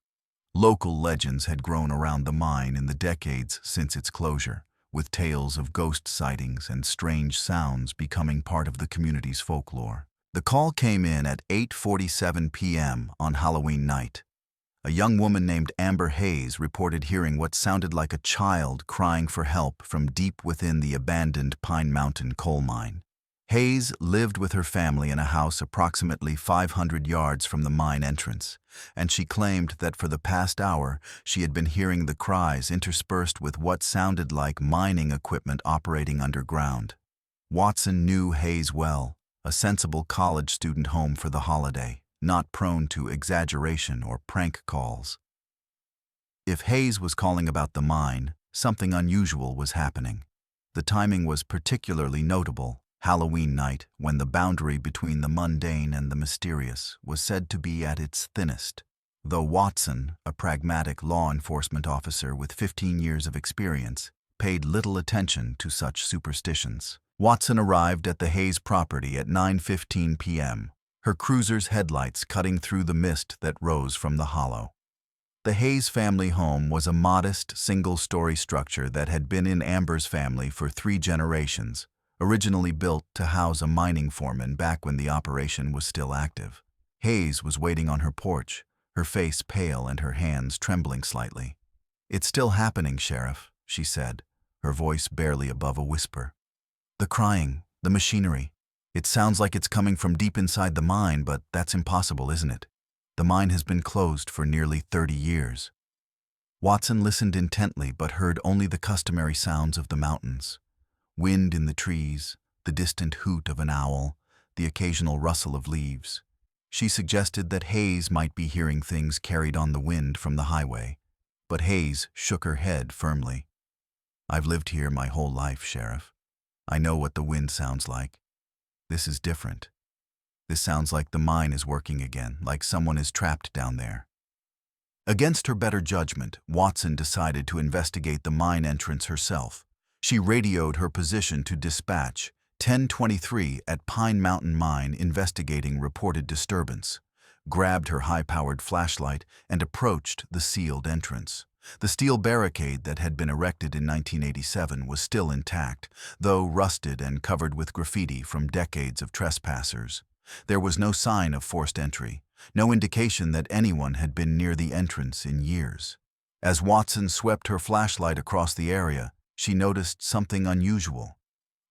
Local legends had grown around the mine in the decades since its closure, with tales of ghost sightings and strange sounds becoming part of the community's folklore. The call came in at 8:47 p.m. on Halloween night. A young woman named Amber Hayes reported hearing what sounded like a child crying for help from deep within the abandoned Pine Mountain coal mine. Hayes lived with her family in a house approximately 500 yards from the mine entrance, and she claimed that for the past hour she had been hearing the cries interspersed with what sounded like mining equipment operating underground. Watson knew Hayes well, a sensible college student home for the holiday, not prone to exaggeration or prank calls. If Hayes was calling about the mine, something unusual was happening. The timing was particularly notable. Halloween night, when the boundary between the mundane and the mysterious was said to be at its thinnest. Though Watson, a pragmatic law enforcement officer with 15 years of experience, paid little attention to such superstitions. Watson arrived at the Hayes property at 9:15 p.m., her cruiser's headlights cutting through the mist that rose from the hollow. The Hayes family home was a modest, single-story structure that had been in Amber's family for 3 generations, originally built to house a mining foreman back when the operation was still active. Hayes was waiting on her porch, her face pale and her hands trembling slightly. "It's still happening, Sheriff," she said, her voice barely above a whisper. "The crying, the machinery. It sounds like it's coming from deep inside the mine, but that's impossible, isn't it? The mine has been closed for nearly 30 years. Watson listened intently but heard only the customary sounds of the mountains. Wind in the trees, the distant hoot of an owl, the occasional rustle of leaves. She suggested that Hayes might be hearing things carried on the wind from the highway, but Hayes shook her head firmly. "I've lived here my whole life, Sheriff. I know what the wind sounds like. This is different. This sounds like the mine is working again, like someone is trapped down there." Against her better judgment, Watson decided to investigate the mine entrance herself. She radioed her position to dispatch, 1023 at Pine Mountain Mine investigating reported disturbance, grabbed her high-powered flashlight, and approached the sealed entrance. The steel barricade that had been erected in 1987 was still intact, though rusted and covered with graffiti from decades of trespassers. There was no sign of forced entry, no indication that anyone had been near the entrance in years. As Watson swept her flashlight across the area, she noticed something unusual.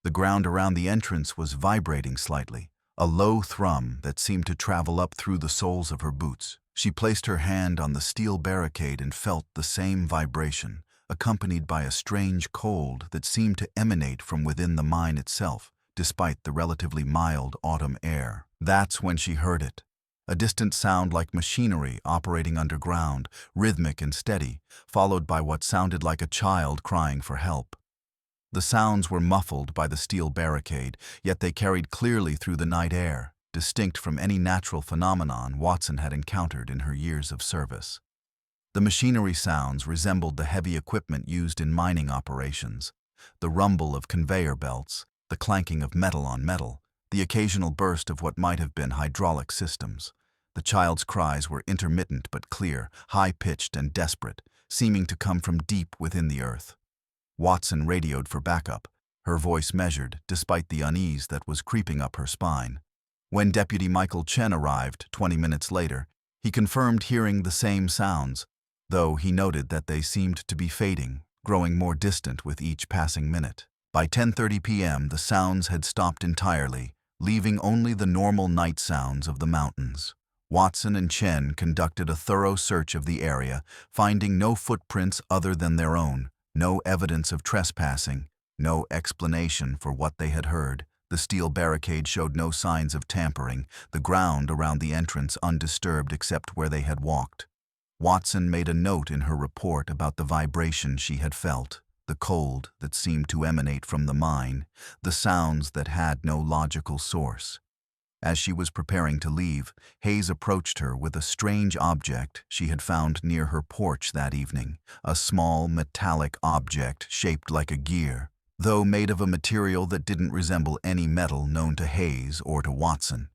The ground around the entrance was vibrating slightly, a low thrum that seemed to travel up through the soles of her boots. She placed her hand on the steel barricade and felt the same vibration, accompanied by a strange cold that seemed to emanate from within the mine itself, despite the relatively mild autumn air. That's when she heard it. A distant sound like machinery operating underground, rhythmic and steady, followed by what sounded like a child crying for help. The sounds were muffled by the steel barricade, yet they carried clearly through the night air, distinct from any natural phenomenon Watson had encountered in her years of service. The machinery sounds resembled the heavy equipment used in mining operations, the rumble of conveyor belts, the clanking of metal on metal, the occasional burst of what might have been hydraulic systems. The child's cries were intermittent but clear, high-pitched and desperate, seeming to come from deep within the earth. Watson radioed for backup, her voice measured despite the unease that was creeping up her spine. When Deputy Michael Chen arrived 20 minutes later, he confirmed hearing the same sounds, though he noted that they seemed to be fading, growing more distant with each passing minute. By 10:30 p.m., the sounds had stopped entirely, leaving only the normal night sounds of the mountains. Watson and Chen conducted a thorough search of the area, finding no footprints other than their own, no evidence of trespassing, no explanation for what they had heard. The steel barricade showed no signs of tampering, the ground around the entrance undisturbed except where they had walked. Watson made a note in her report about the vibration she had felt, the cold that seemed to emanate from the mine, the sounds that had no logical source. As she was preparing to leave, Hayes approached her with a strange object she had found near her porch that evening, a small metallic object shaped like a gear, though made of a material that didn't resemble any metal known to Hayes or to Watson.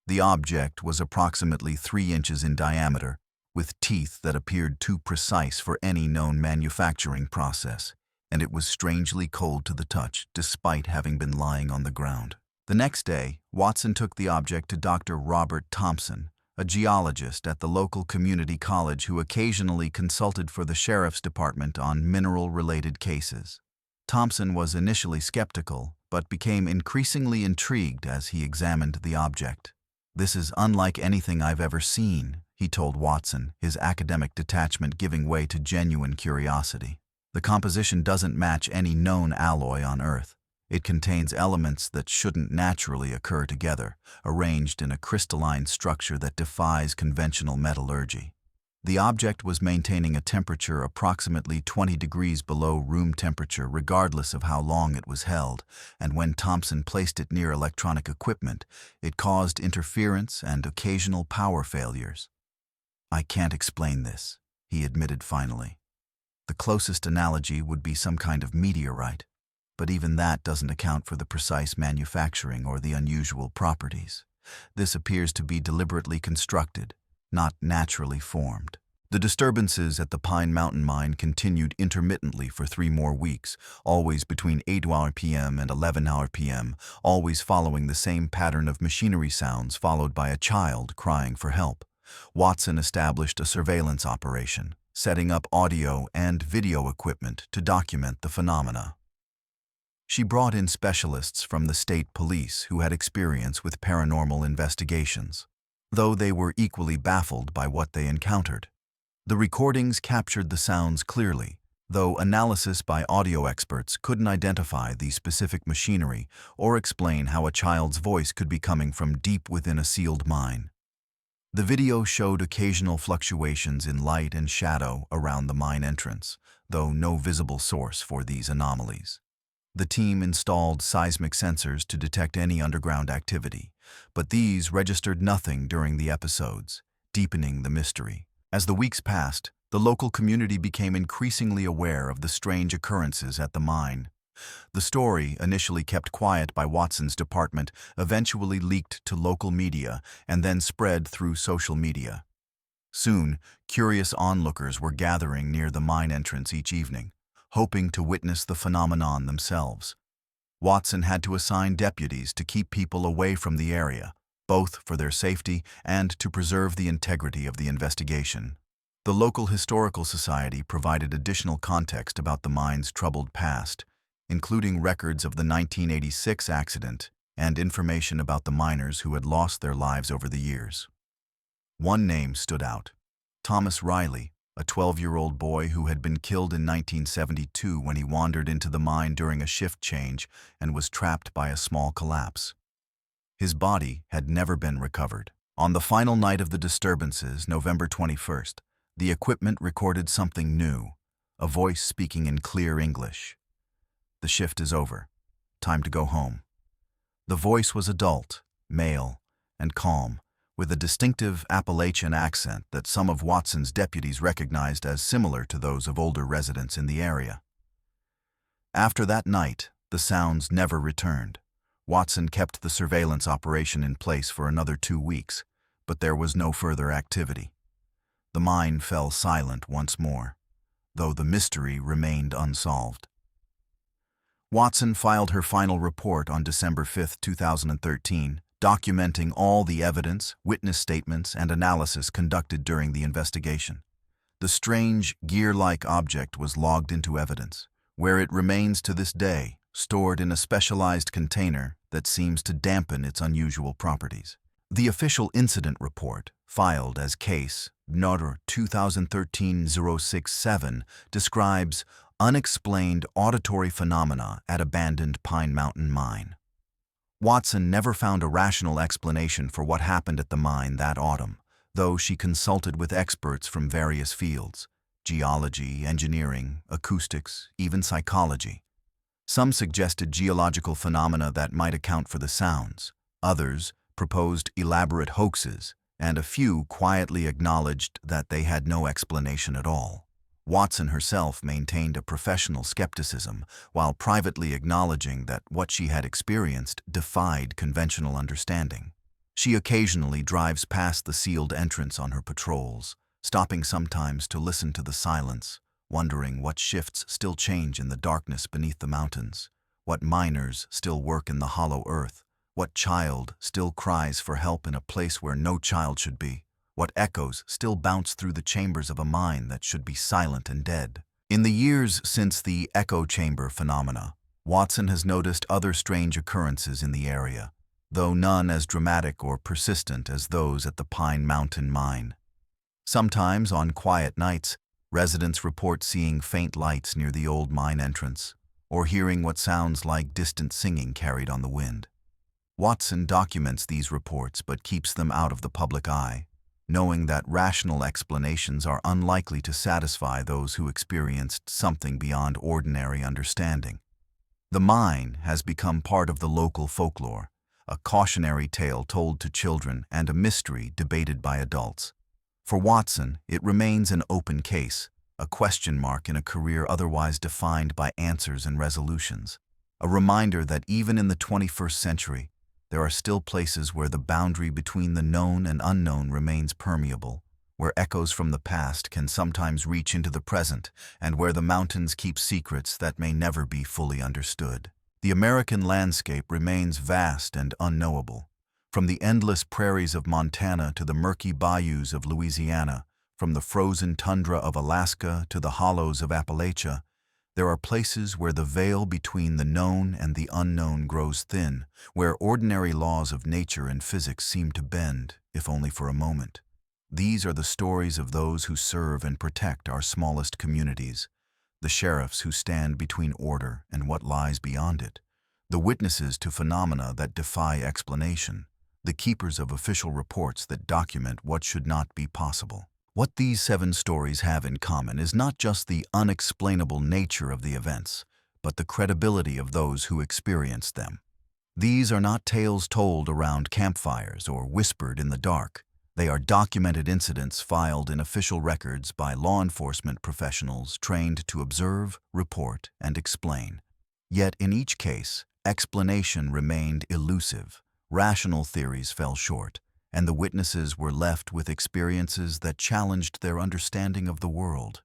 The object was approximately 3 inches in diameter, with teeth that appeared too precise for any known manufacturing process, and it was strangely cold to the touch despite having been lying on the ground. The next day, Watson took the object to Dr. Robert Thompson, a geologist at the local community college who occasionally consulted for the sheriff's department on mineral-related cases. Thompson was initially skeptical, but became increasingly intrigued as he examined the object. "This is unlike anything I've ever seen," he told Watson, his academic detachment giving way to genuine curiosity. "The composition doesn't match any known alloy on Earth. It contains elements that shouldn't naturally occur together, arranged in a crystalline structure that defies conventional metallurgy." The object was maintaining a temperature approximately 20 degrees below room temperature regardless of how long it was held, and when Thompson placed it near electronic equipment, it caused interference and occasional power failures. "I can't explain this," he admitted finally. "The closest analogy would be some kind of meteorite, but even that doesn't account for the precise manufacturing or the unusual properties. This appears to be deliberately constructed, not naturally formed." The disturbances at the Pine Mountain Mine continued intermittently for 3 more weeks, always between 8 p.m. and 11 p.m., always following the same pattern of machinery sounds followed by a child crying for help. Watson established a surveillance operation, setting up audio and video equipment to document the phenomena. She brought in specialists from the state police who had experience with paranormal investigations, though they were equally baffled by what they encountered. The recordings captured the sounds clearly, though analysis by audio experts couldn't identify the specific machinery or explain how a child's voice could be coming from deep within a sealed mine. The video showed occasional fluctuations in light and shadow around the mine entrance, though no visible source for these anomalies. The team installed seismic sensors to detect any underground activity, but these registered nothing during the episodes, deepening the mystery. As the weeks passed, the local community became increasingly aware of the strange occurrences at the mine. The story, initially kept quiet by Watson's department, eventually leaked to local media and then spread through social media. Soon, curious onlookers were gathering near the mine entrance each evening, hoping to witness the phenomenon themselves. Watson had to assign deputies to keep people away from the area, both for their safety and to preserve the integrity of the investigation. The local historical society provided additional context about the mine's troubled past, including records of the 1986 accident and information about the miners who had lost their lives over the years. One name stood out: Thomas Riley, a 12-year-old boy who had been killed in 1972 when he wandered into the mine during a shift change and was trapped by a small collapse. His body had never been recovered. On the final night of the disturbances, November 21st, the equipment recorded something new, a voice speaking in clear English. "The shift is over. Time to go home." The voice was adult, male, and calm, with a distinctive Appalachian accent that some of Watson's deputies recognized as similar to those of older residents in the area. After that night, the sounds never returned. Watson kept the surveillance operation in place for another 2 weeks, but there was no further activity. The mine fell silent once more, though the mystery remained unsolved. Watson filed her final report on December 5, 2013, documenting all the evidence, witness statements, and analysis conducted during the investigation. The strange, gear-like object was logged into evidence, where it remains to this day, stored in a specialized container that seems to dampen its unusual properties. The official incident report, filed as Case No. 2013-067, describes unexplained auditory phenomena at abandoned Pine Mountain Mine. Watson never found a rational explanation for what happened at the mine that autumn, though she consulted with experts from various fields: geology, engineering, acoustics, even psychology. Some suggested geological phenomena that might account for the sounds. Others proposed elaborate hoaxes, and a few quietly acknowledged that they had no explanation at all. Watson herself maintained a professional skepticism, while privately acknowledging that what she had experienced defied conventional understanding. She occasionally drives past the sealed entrance on her patrols, stopping sometimes to listen to the silence, wondering what shifts still change in the darkness beneath the mountains, what miners still work in the hollow earth, what child still cries for help in a place where no child should be, what echoes still bounce through the chambers of a mine that should be silent and dead. In the years since the echo chamber phenomena, Watson has noticed other strange occurrences in the area, though none as dramatic or persistent as those at the Pine Mountain Mine. Sometimes, on quiet nights, residents report seeing faint lights near the old mine entrance, or hearing what sounds like distant singing carried on the wind. Watson documents these reports but keeps them out of the public eye, knowing that rational explanations are unlikely to satisfy those who experienced something beyond ordinary understanding. The mine has become part of the local folklore, a cautionary tale told to children and a mystery debated by adults. For Watson, it remains an open case, a question mark in a career otherwise defined by answers and resolutions, a reminder that even in the 21st century, there are still places where the boundary between the known and unknown remains permeable, where echoes from the past can sometimes reach into the present, and where the mountains keep secrets that may never be fully understood. The American landscape remains vast and unknowable. From the endless prairies of Montana to the murky bayous of Louisiana, from the frozen tundra of Alaska to the hollows of Appalachia, there are places where the veil between the known and the unknown grows thin, where ordinary laws of nature and physics seem to bend, if only for a moment. These are the stories of those who serve and protect our smallest communities, the sheriffs who stand between order and what lies beyond it, the witnesses to phenomena that defy explanation, the keepers of official reports that document what should not be possible. What these 7 stories have in common is not just the unexplainable nature of the events, but the credibility of those who experienced them. These are not tales told around campfires or whispered in the dark. They are documented incidents filed in official records by law enforcement professionals trained to observe, report, and explain. Yet in each case, explanation remained elusive, rational theories fell short, and the witnesses were left with experiences that challenged their understanding of the world.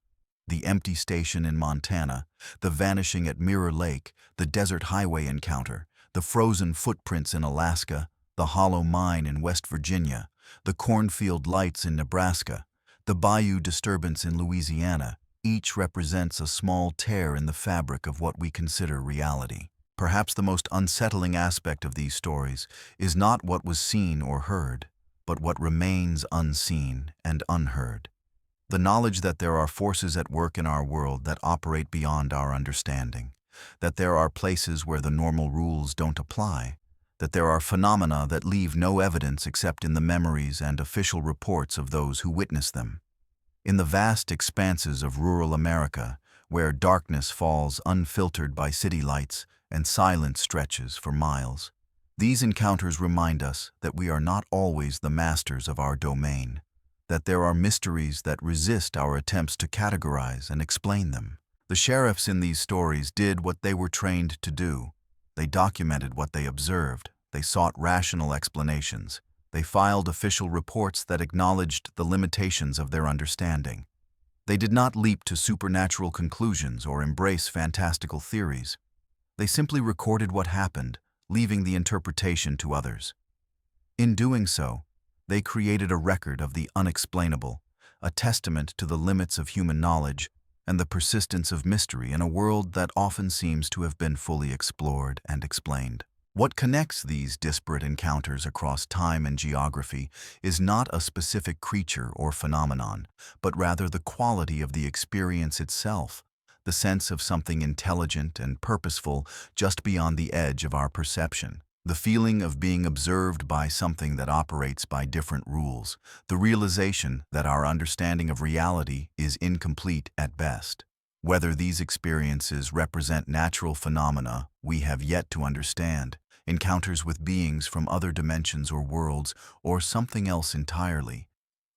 The empty station in Montana, the vanishing at Mirror Lake, the desert highway encounter, the frozen footprints in Alaska, the hollow mine in West Virginia, the cornfield lights in Nebraska, the bayou disturbance in Louisiana, each represents a small tear in the fabric of what we consider reality. Perhaps the most unsettling aspect of these stories is not what was seen or heard, but what remains unseen and unheard. The knowledge that there are forces at work in our world that operate beyond our understanding, that there are places where the normal rules don't apply, that there are phenomena that leave no evidence except in the memories and official reports of those who witness them. In the vast expanses of rural America, where darkness falls unfiltered by city lights and silence stretches for miles, these encounters remind us that we are not always the masters of our domain, that there are mysteries that resist our attempts to categorize and explain them. The sheriffs in these stories did what they were trained to do. They documented what they observed. They sought rational explanations. They filed official reports that acknowledged the limitations of their understanding. They did not leap to supernatural conclusions or embrace fantastical theories. They simply recorded what happened, leaving the interpretation to others. In doing so, they created a record of the unexplainable, a testament to the limits of human knowledge and the persistence of mystery in a world that often seems to have been fully explored and explained. What connects these disparate encounters across time and geography is not a specific creature or phenomenon, but rather the quality of the experience itself, the sense of something intelligent and purposeful just beyond the edge of our perception. The feeling of being observed by something that operates by different rules, the realization that our understanding of reality is incomplete at best. Whether these experiences represent natural phenomena we have yet to understand, encounters with beings from other dimensions or worlds, or something else entirely,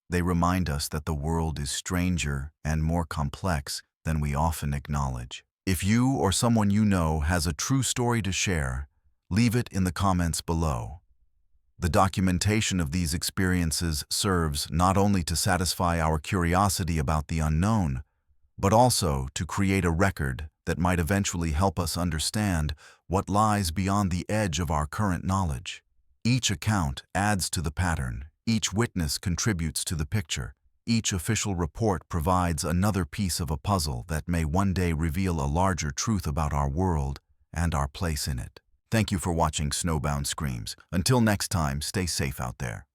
they remind us that the world is stranger and more complex than we often acknowledge. If you or someone you know has a true story to share, leave it in the comments below. The documentation of these experiences serves not only to satisfy our curiosity about the unknown, but also to create a record that might eventually help us understand what lies beyond the edge of our current knowledge. Each account adds to the pattern, each witness contributes to the picture, each official report provides another piece of a puzzle that may one day reveal a larger truth about our world and our place in it. Thank you for watching Snowbound Screams. Until next time, stay safe out there.